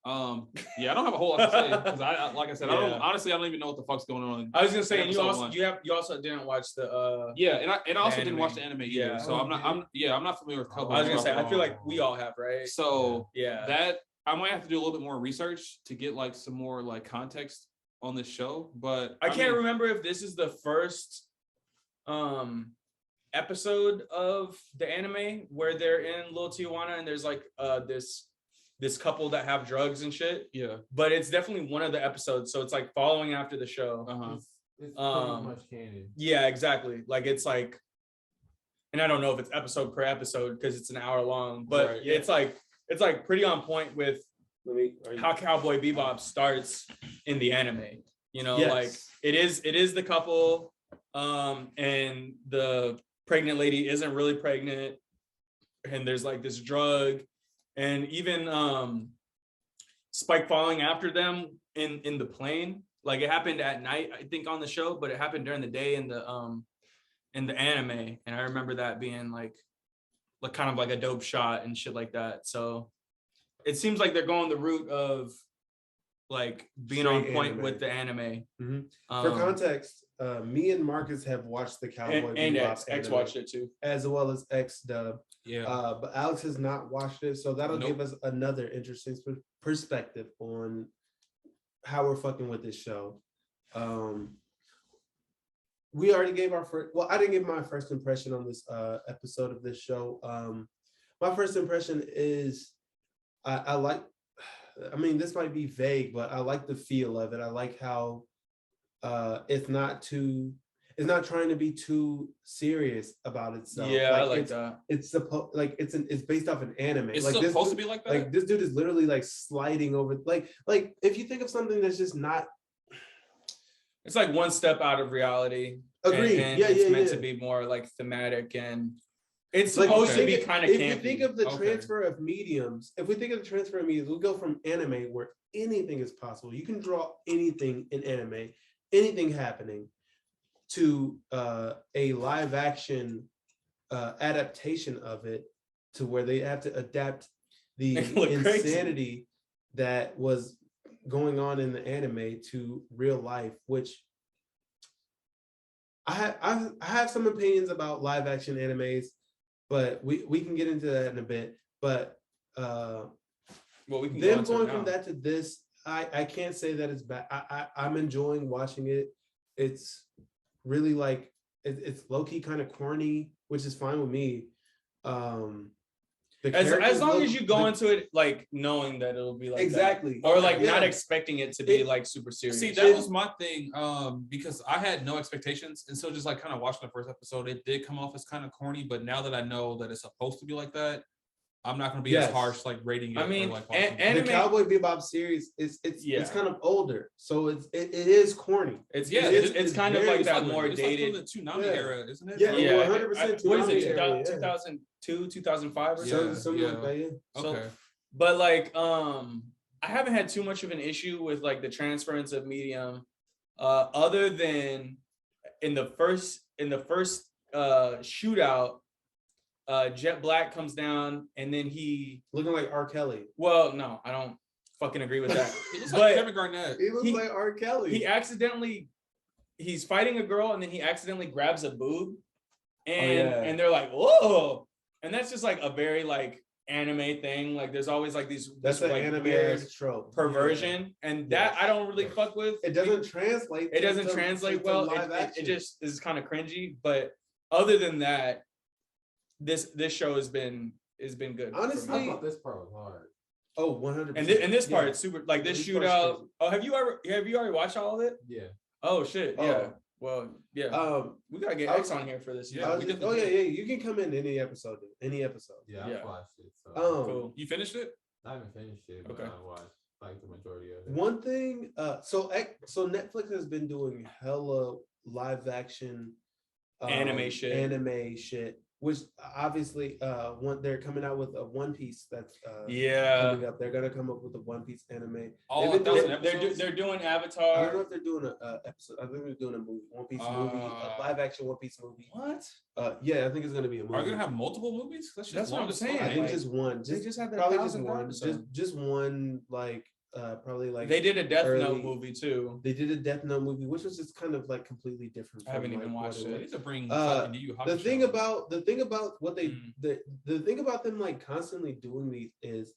yeah, I don't have a whole lot to say because I like I said, I don't even know what the fuck's going on. I was gonna say, and you also didn't watch the yeah, and I also anime. didn't watch the anime either. Yeah. So I'm not familiar with Cowboy. I was gonna Bebop say, at I feel all. like we all have, right? So yeah, that I might have to do a little bit more research to get like some more like context on this show. But I can't remember if this is the first episode of the anime where they're in Little Tijuana and there's like this couple that have drugs and shit. Yeah, but it's definitely one of the episodes, so it's like following after the show. It's pretty much canon. Yeah, exactly. Like it's like, and I don't know if it's episode per episode because it's an hour long, but Right. it's like pretty on point with how Cowboy Bebop starts in the anime. You know, Yes. like it is the couple, and the pregnant lady isn't really pregnant, and there's like this drug, and even Spike following after them in the plane. Like it happened at night, I think, on the show, but it happened during the day in the anime, and I remember that being like kind of like a dope shot and shit like that. So it seems like they're going the route of like being Straight on point anime. with the anime. For context, me and Marcus have watched the Cowboy and Bebop X anime, watched it too. as well as X dub. yeah. But Alex has not watched it, so that'll Nope. give us another interesting perspective on how we're fucking with this show. We already gave our first. Well, I didn't give my first impression on this episode of this show. My first impression is I like. I mean, this might be vague, but I like the feel of it. I like how it's not trying to be too serious about itself. Yeah, I like it's, that. It's supposed it's based off an anime. It's like this supposed to dude- be like that. Like this dude is literally like sliding over. Like if you think of something that's just not. It's like one step out of reality. Agreed. And Yeah, it's yeah, meant yeah. to be more like thematic, and it's Like, supposed to if be you kind of If campy. you think of the Okay. transfer of mediums, we go from anime where anything is possible. You can draw anything in anime, anything happening, to a live action adaptation of it, to where they have to adapt the Make it look crazy. insanity that was going on in the anime to real life, which I have some opinions about live action animes, but we can get into that in a bit. But Well, we can them go going into it from now. that to this, I can't say that it's bad. I'm enjoying watching it. It's really like it's low-key kind of corny, which is fine with me. As long as you go into it like knowing that it'll be like exactly, that. Or like Yeah. not expecting it to be like super serious. See, that was my thing, because I had no expectations, and so just like kind of watching the first episode, it did come off as kind of corny. But now that I know that it's supposed to be like that, I'm not going to be Yes. as harsh like rating it. I mean, or, like, watching it. the anime- Cowboy Bebop series it's Yeah. kind of older, so it is corny. it's Yeah, it's kind of very like that similar. more it's dated. like from the Toonami Yeah. era, isn't it? Yeah, Yeah, 100% what is it? Toonami era, yeah. 2002, 2005 or Yeah. something? Something like that, yeah. So Okay. But like, I haven't had too much of an issue with like the transference of medium, other than in the first shootout, Jet Black comes down and then he looking like R. Kelly. well, no, I don't fucking agree with that. He looks But like Kevin Garnett. He looks He- like R. Kelly. he's fighting a girl and then he accidentally grabs a boob, and yeah. and they're like, whoa, and that's just like a very like anime thing. Like there's always like That's this an like anime weird trope. perversion, and that I don't really fuck with. It doesn't translate. It doesn't to- translate to well. live It action. just is kind of cringy. But other than that, this show has been good. for Honestly, me. I thought this part was hard. Oh, 100%. And this part, it's super like this This part's shootout. crazy. Oh, have you already watched all of it? Yeah. Oh shit, Oh. yeah. Well, yeah. We gotta get I- X on here for this. I Yeah, was we just- definitely yeah. You can come in any episode. Yeah, Yeah. I watched it. So cool. You finished it? I haven't finished it, but Okay. I watched like the majority of it. One thing, so Netflix has been doing hella live action Anime shit, which obviously they're coming out with a One Piece that's Yeah. coming up. They're gonna come up with a One Piece anime. All They've been 1,000 doing- episodes? They're doing I don't know Avatar. if they're doing a episode. I think they're doing a movie, One Piece movie, a live action One Piece movie. What? Yeah, I think it's gonna be a movie. Are you gonna have multiple movies? That's That's what I'm saying. I think Like, just one. They just had their probably just 1,000 one. episode. Just one. Like probably like They did a Death early- Note movie too. They did a Death Note movie, which was just kind of like completely different. I haven't from, even like, watched what They it. need to bring Uh, fucking Yu Yu The thing Hakusho. about what they Mm. the thing about them like constantly doing these is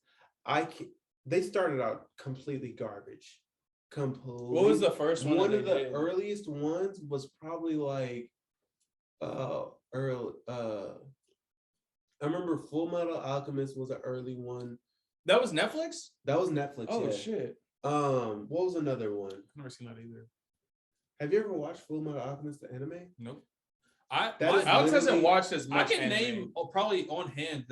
they started out completely garbage. Completely. What was the first one? One that of they the did? earliest ones was probably like early I remember Full Metal Alchemist was an early one. That was Netflix. That was Netflix. Oh yeah. shit. What was another one? I've never seen that either. Have you ever watched Full Metal Alchemist, the anime? Nope. That is Alex hasn't literally- watched as I much. can anime. name probably on hand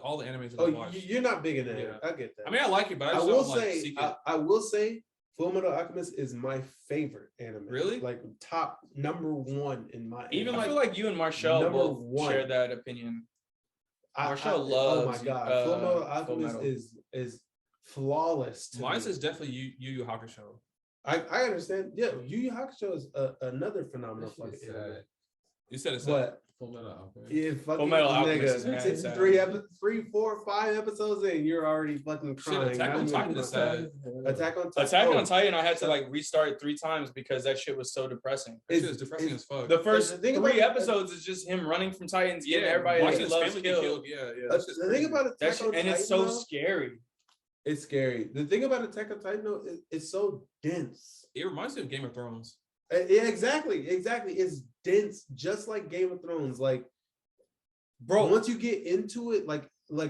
all the animes that Oh, I've watched. you're not big in that. Yeah. I get that. I mean, I like it, but I I just will don't like say, seek it. I will say, Full Metal Alchemist is my favorite anime. Really? Like top number one in my. Even I anime. feel like you and Marshall Number both one. share that opinion. Marshall Oh loves, my god, uh, Full Metal Full Alchemist Metal. is flawless. To Mine me. is definitely Yu Yu Hakusho. I understand. Yeah, Yu Yu Hakusho is another phenomenal That shit fucking is anime. sad. You said it's But Full Metal Alchemist. yeah, fucking Full Metal Alchemist is nigga, mad six, sad. 3, 4, 5 episodes in, you're already fucking Shit, crying. Attack Not on even Titan is crying. sad. Attack on Titan. Attack oh, on Titan, I had to like restart 3 times because that shit was so depressing. That shit is depressing it's- as fuck. The first the thing 3 about- episodes is just him running from Titans, getting yeah, everybody that watching he his loves family get killed. killed. Yeah, yeah. The thing about That Attack shit, on and Titan, it's so though, scary. it's scary. The thing about Attack on Titan, though, it's so dense. It reminds me of Game of Thrones. Yeah, exactly. It's dense, just like Game of Thrones. Like, Bro, once you get into it, like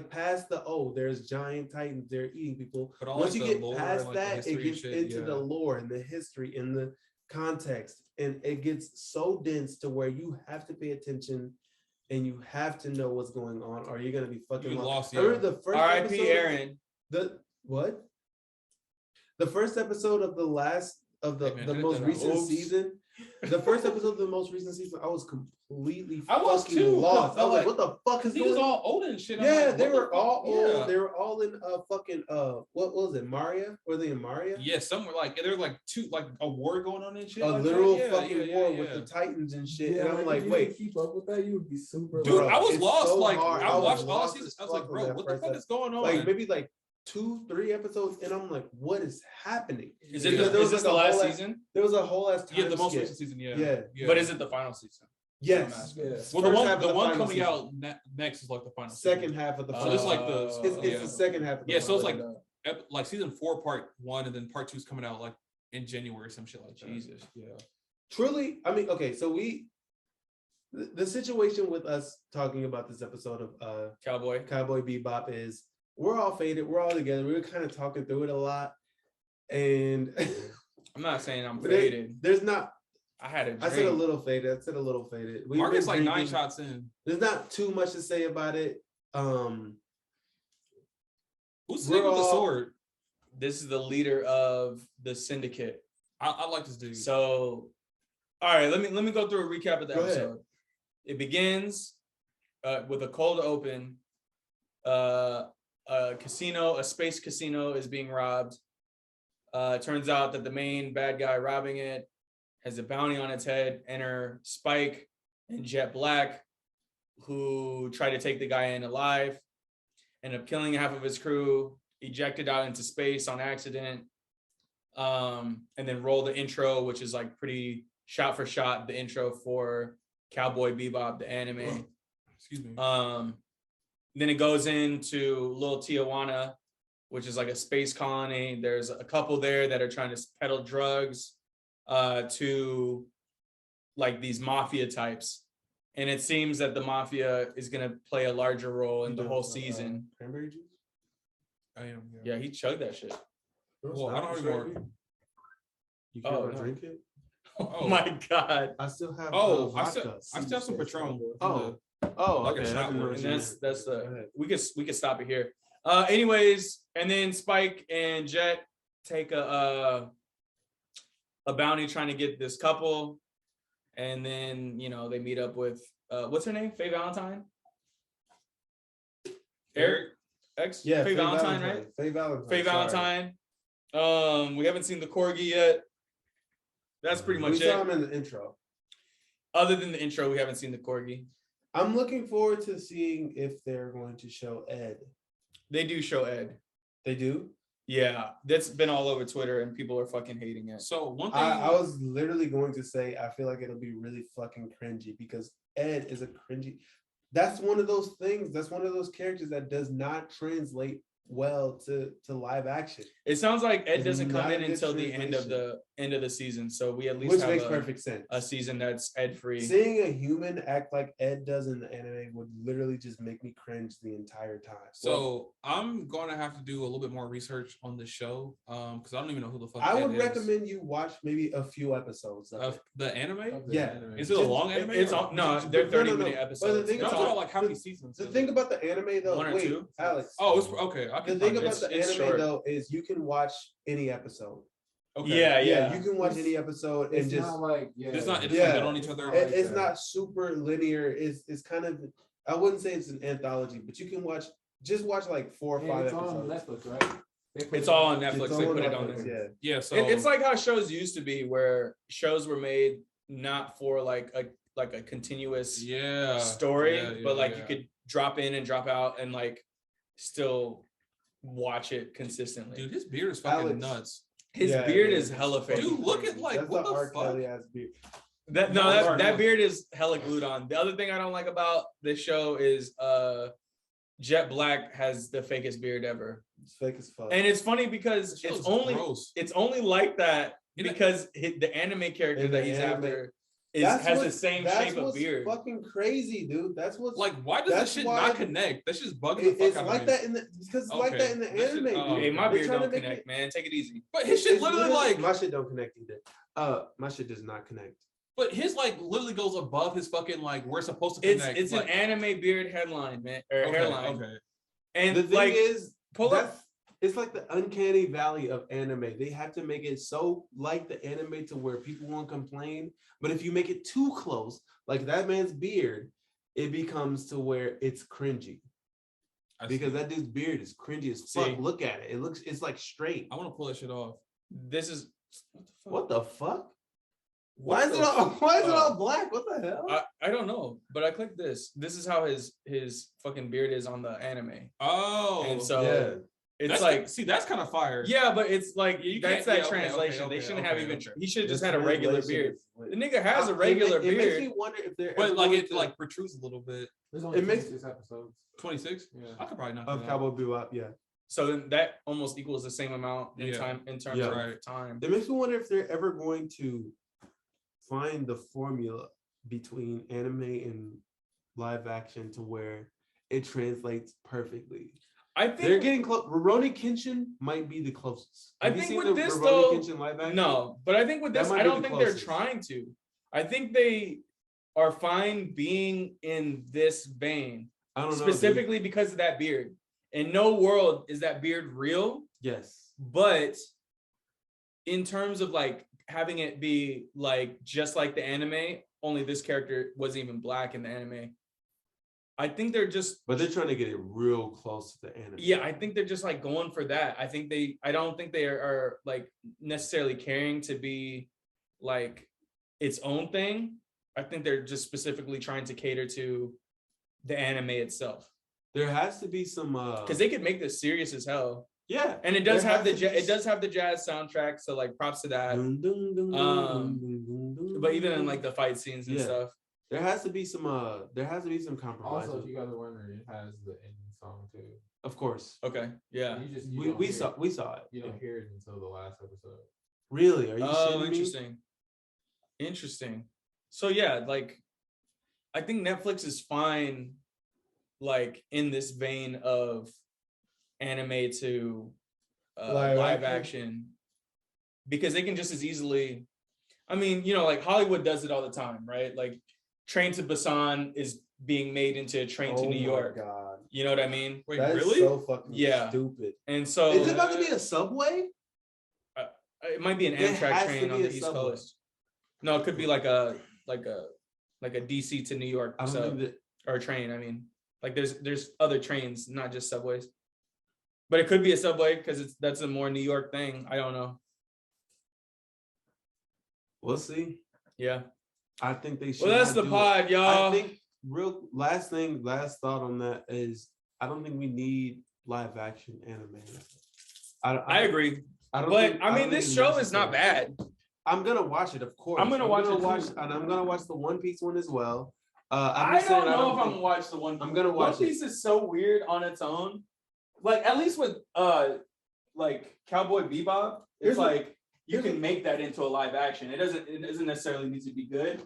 past there's giant titans, they're eating people. But all, Once like, you the get lore past and, like, the that, it history and gets shit, into yeah. the lore and the history and the context, and it gets so dense to where you have to pay attention and you have to know what's going on, or you're gonna be fucking You lost, I remember yeah. the first R.I.P. episode- Aaron. The what? The first episode of the Hey, man, the edit most that out. recent Oops. season. The first episode of the most recent season, I was completely I was fucking too, lost. I was like, like- what the fuck is Because he was going on? all old and shit. I'm Yeah, like, they what the were fuck? all Yeah. old. They were all in fucking what was it? Maria? Were they in Maria? Yeah, somewhere like there's like a war going on and shit. A like literal that. fucking war with the Titans and shit. Yeah, and I'm like, if you wait, didn't keep up with that, you would be super. Dude, Bro, I was it's lost. so Like hard. I I was watched all lost season. as I was like, fuck on bro, that what the first fuck is going on? like maybe like 2, 3 episodes, and I'm like, what is happening? Is it Because the, there is was this the like a last whole ass- season? There was a whole ass time Yeah, the most skip. recent season. Yeah, Yeah. But is it the final season? Yes. Yeah. Well, First the half of one final coming season. out next is like the final Second season. half of the So final this is like season. the It's the second half of the Yeah, so it's final like like season 4 part 1 and then part 2 is coming out like in January or some shit like that. Jesus. Yeah. Truly, I mean, okay, so the situation with us talking about this episode of Cowboy. Cowboy Bebop is we're all faded, we're all together, we were kind of talking through it a lot, and I'm not saying I'm but faded. there's not. I had a drink. I said a little faded. I said a little faded. We've Marcus been like 9 drinking. shots in. There's not too much to say about it. Who's We're the nigga with the all- sword? This is the leader of the syndicate. I like this dude. So, all right, let me go through a recap of the Go ahead. episode. It begins with a cold open. A a space casino is being robbed. It turns out that the main bad guy robbing it has a bounty on its head. Enter Spike and Jet Black, who try to take the guy in alive, end up killing half of his crew, ejected out into space on accident, and then roll the intro, which is like pretty shot for shot the intro for Cowboy Bebop, the anime. Excuse me. Then it goes into Little Tijuana, which is like a space colony. There's a couple there that are trying to peddle drugs to like these mafia types. And it seems that the mafia is going to play a larger role in the whole season. Cranberry juice? I am. Yeah, he chugged that shit. Well, I don't anymore. You can't no. drink it? Oh my God. I still have I vodka. still have some Patron. Oh, okay. And that's the we could stop it here. Anyways, and then Spike and Jet take a bounty trying to get this couple, and then they meet up with what's her name? Faye Valentine? Eric X? Yeah, Faye Valentine, right? Faye Valentine. Faye Valentine. We haven't seen the corgi yet. That's pretty much we it. saw him in the intro. Other than the intro, we haven't seen the corgi. I'm looking forward to seeing if they're going to show Ed. They do show Ed. They do? Yeah, that's been all over Twitter and people are fucking hating it. So one thing I was literally going to say, I feel like it'll be really fucking cringy because Ed is a cringy. That's one of those things. That's one of those characters that does not translate well to live action. It sounds like Ed It's doesn't come not a in good until the end of the season. So we at least Which have makes perfect sense. a season that's Ed free. Seeing a human act like Ed does in the anime would literally just make me cringe the entire time. So I'm gonna have to do a little bit more research on the show because I don't even know who the fuck I Ed would is. recommend you watch maybe a few episodes of Of it. the anime. Yeah. Is it a long anime? It's or- all, no, they're No, 30-minute no. episodes. But the thing No, I'm It's talking all- about like how many seasons. The is thing it? about the anime though, One or wait, two? Alex. Oh, it's okay. I The can thing find about it. the It's anime short. though is you can watch any episode. Okay. Yeah. You can watch any episode and It's just not like It's not. It's Yeah. not good on each other. it's not super linear. It's kind of, I wouldn't say it's an anthology, but you can just watch like 4 or 5 it's on episodes. Netflix, right? It's all on Netflix. It's They all put it on on Netflix, there. yeah. Yeah. So It's like how shows used to be, where shows were made not for like a continuous story, but like you could drop in and drop out and like still watch it consistently. Dude, his beard is fucking Alex. nuts. His Yeah, beard it is hella fake. Dude, look at like That's what the the R. fuck? Kelly ass beard. That beard is hella glued on. The other thing I don't like about this show is Jet Black has the fakest beard ever. It's fake as fuck. And it's funny because This show's it's gross. only like that You know- because the anime character In the that he's anime- has the what's- same that's shape of what's beard. Fucking crazy, dude. That's what's Like, why does That's this shit why- not connect? That's just bugging the fuck it's out like of me. that in the because it's like that in the Okay. That shit- anime. oh, dude. Hey, my They're beard trying to don't make connect, man. Take it easy. But his shit It's literally like. my shit don't connect either. My shit does not connect. But his like literally goes above his fucking like we're supposed to It's connect. it's like, an anime beard headline, man, or okay, hairline. Okay. And The thing like is, pull up. it's like the uncanny valley of anime. They have to make it so like the anime to where people won't complain. But if you make it too close, like that man's beard, it becomes to where it's cringy. Because that dude's beard is cringy as fuck. See? Look at it. It's like straight. I want to pull that shit off. This is What the fuck? What Why is the it all fuck? why is it all black? What the hell? I don't know, but I clicked this. This is how his fucking beard is on the anime. Oh, And so yeah. it's that's like see, that's kind of fire. yeah, but it's like You that's can't- that yeah, okay, translation. okay, They shouldn't okay, have okay, even. okay. He should have just The had a regular translation beard. is lit. The nigga has a regular It makes beard. me wonder if they're But ever like going it to- like protrudes a little bit. There's only It makes- 26 episodes. 26. Yeah. I could probably knock of that out. Cowboy Bebop, yeah. So then that almost equals the same amount in Yeah. time in terms Yeah. of Right. time. It makes me wonder if they're ever going to find the formula between anime and live action to where it translates perfectly. I They're think getting close. Rurouni Kenshin might be the closest. I Have you think seen with the this, Rurouni though, Kenshin live action? no, but I think with That this, might I be don't the think they're closest. trying to. I think they are fine being in this vein, I don't know. specifically because of that beard. In no world is that beard real, dude. Yes. but in terms of like having it be like just like the anime, only this character wasn't even black in the anime. I think they're just But they're trying to get it real close to the anime. yeah, I think they're just like going for that. I don't think they are like necessarily caring to be like its own thing. I think they're just specifically trying to cater to the anime itself. There has to be some Because they could make this serious as hell. yeah, And it does there have has to be it does have the jazz soundtrack, so like props to that. dun, dun, dun, Um, dun, dun, dun, But even in dun. like the fight scenes and Yeah. stuff. There has to be some compromise. Also, if you guys are wondering, it has the ending song too. Of course. Okay. Yeah. We saw it. You don't hear it until the last episode. Really? Are you Oh, shitting me? interesting. Interesting. So yeah, like I think Netflix is fine, like in this vein of anime to live action, because they can just as easily. I mean, you know, like Hollywood does it all the time, right? Like Train to Busan is being made into Train to New York. God. You know what I mean? Wait, That's really? so fucking Yeah. stupid. And so Is it about to be a subway? it might be an It Amtrak has to train on be the a East subway. Coast. No, it could be like a DC to New York I don't think that. or a train. I mean, like there's other trains, not just subways. But it could be a subway because that's a more New York thing. I don't know. We'll see. Yeah. I think they should. Well, that's not the do it. pod, y'all. I think last thought on that is I don't think we need live action anime. I agree. I don't But think- I don't mean, think this it's show is not necessary. bad. I'm gonna watch it, of course. I'm gonna watch it too. and I'm gonna watch the One Piece one as well. I don't know if I'm gonna watch the one. I'm gonna watch One Piece is so weird on its own. Like at least with like Cowboy Bebop, it's like you can make that into a live action. It doesn't necessarily need to be good,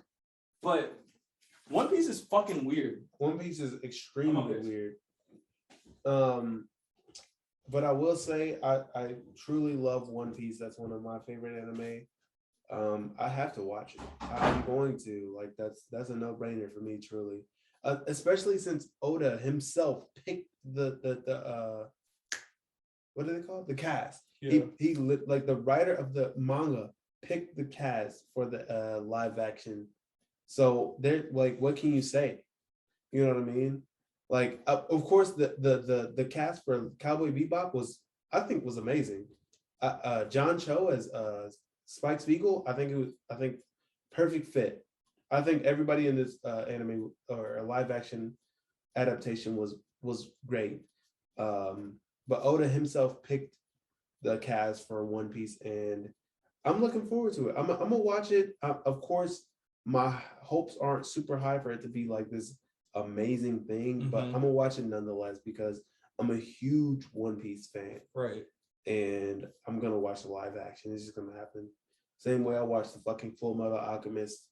but One Piece is fucking weird. One Piece is extremely I'm okay. weird. But I will say I truly love One Piece. That's one of my favorite anime. I have to watch it. I'm going to. Like that's a no-brainer for me, truly. Especially since Oda himself picked the what do they call it? The cast. Yeah. He like the writer of the manga picked the cast for the live action. So they're like, what can you say? You know what I mean? Like, of course, the cast for Cowboy Bebop was amazing. John Cho as Spike Spiegel, I think perfect fit. I think everybody in this anime or live action adaptation was great. But Oda himself picked the cast for One Piece, and I'm looking forward to it. I'm gonna watch it. Of course, my hopes aren't super high for it to be like this amazing thing, but I'm gonna watch it nonetheless because I'm a huge One Piece fan. Right. And I'm gonna watch the live action. It's just gonna happen. Same way I watched the fucking Full Metal Alchemist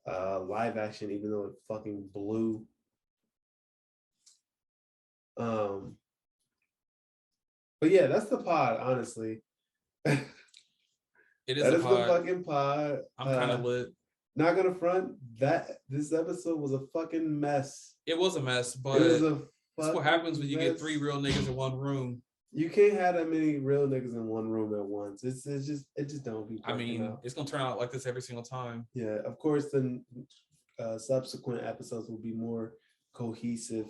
live action, even though it fucking blew. But yeah, that's the pod, honestly. It is That a is pod. the fucking pod. I'm kind of lit. Not gonna front that this episode was a fucking mess. It was a mess, but It was a that's what happens when you get mess. 3 real niggas in one room. You can't have that many real niggas in one room at once. It just don't be. I mean, out. it's gonna turn out like this every single time. Yeah, of course, the subsequent episodes will be more cohesive.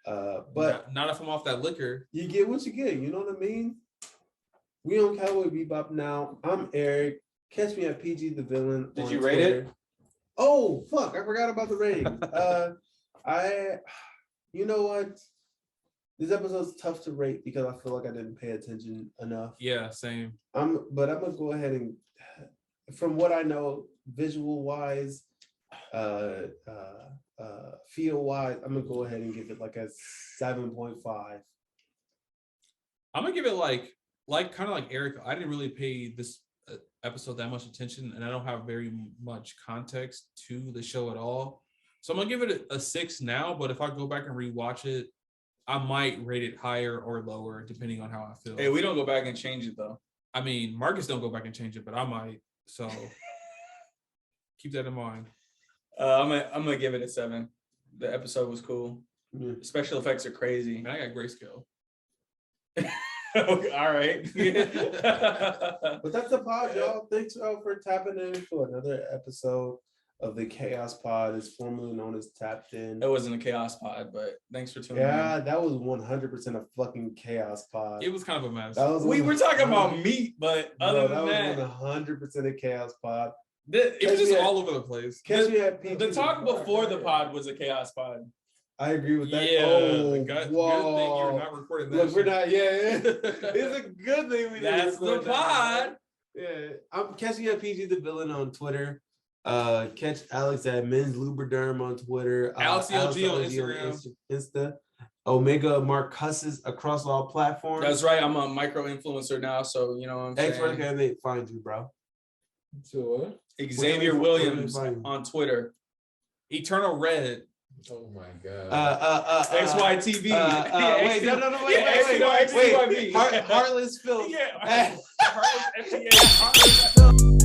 But not if I'm off that liquor. you get what you get. You know what I mean? We on Cowboy Bebop now. I'm Eric. Catch me at PG the Villain. Did on you rate it? Twitter. Oh fuck! I forgot about the rating. You know what? This episode's tough to rate because I feel like I didn't pay attention enough. Yeah, same. But I'm gonna go ahead and, from what I know, visual wise, feel wise, I'm gonna go ahead and give it like a 7.5. I'm gonna give it like kind of like Eric. I didn't really pay this episode that much attention, and I don't have very much context to the show at all. So I'm gonna give it a 6 now. But if I go back and rewatch it, I might rate it higher or lower depending on how I feel. Hey, we don't go back and change it though. I mean, Marcus don't go back and change it, but I might. So keep that in mind. I'm gonna give it a 7. The episode was cool. Yeah. Special effects are crazy. Man, I got grayscale. Okay, all right. But that's the pod, y'all. Thanks y'all for tapping in for another episode. of the Chaos Pod is formerly known as Tapped In. It wasn't a chaos pod, but thanks for tuning Yeah, in. that was 100% a fucking Chaos Pod. It was kind of a mess. That was We were talking about 100% meat, but Bro, other that than was that, 100% a Chaos Pod. It was just Yeah. all over the place. Catch me at PG. the talk before the pod was a chaos pod. I agree with that. Yeah, Oh, Good thing whoa. you're not recording that. Look, we're shit. not. Yeah, it's a good thing we didn't That's the record that. pod. Yeah, I'm catching at PG the Villain on Twitter. Catch Alex at Men's Lubriderm on Twitter. Alex LG on LG Instagram. Insta. Omega Marcusses across all platforms. That's right. I'm a micro influencer now, so you know what I'm Thanks saying. for the they find you, bro. So what? Xavier Where can they Williams find you? on Twitter. Eternal Red. Oh my god. XYTV. Wait, no, wait. XYTV. Heartless Phil. Yeah. Heartless FTA.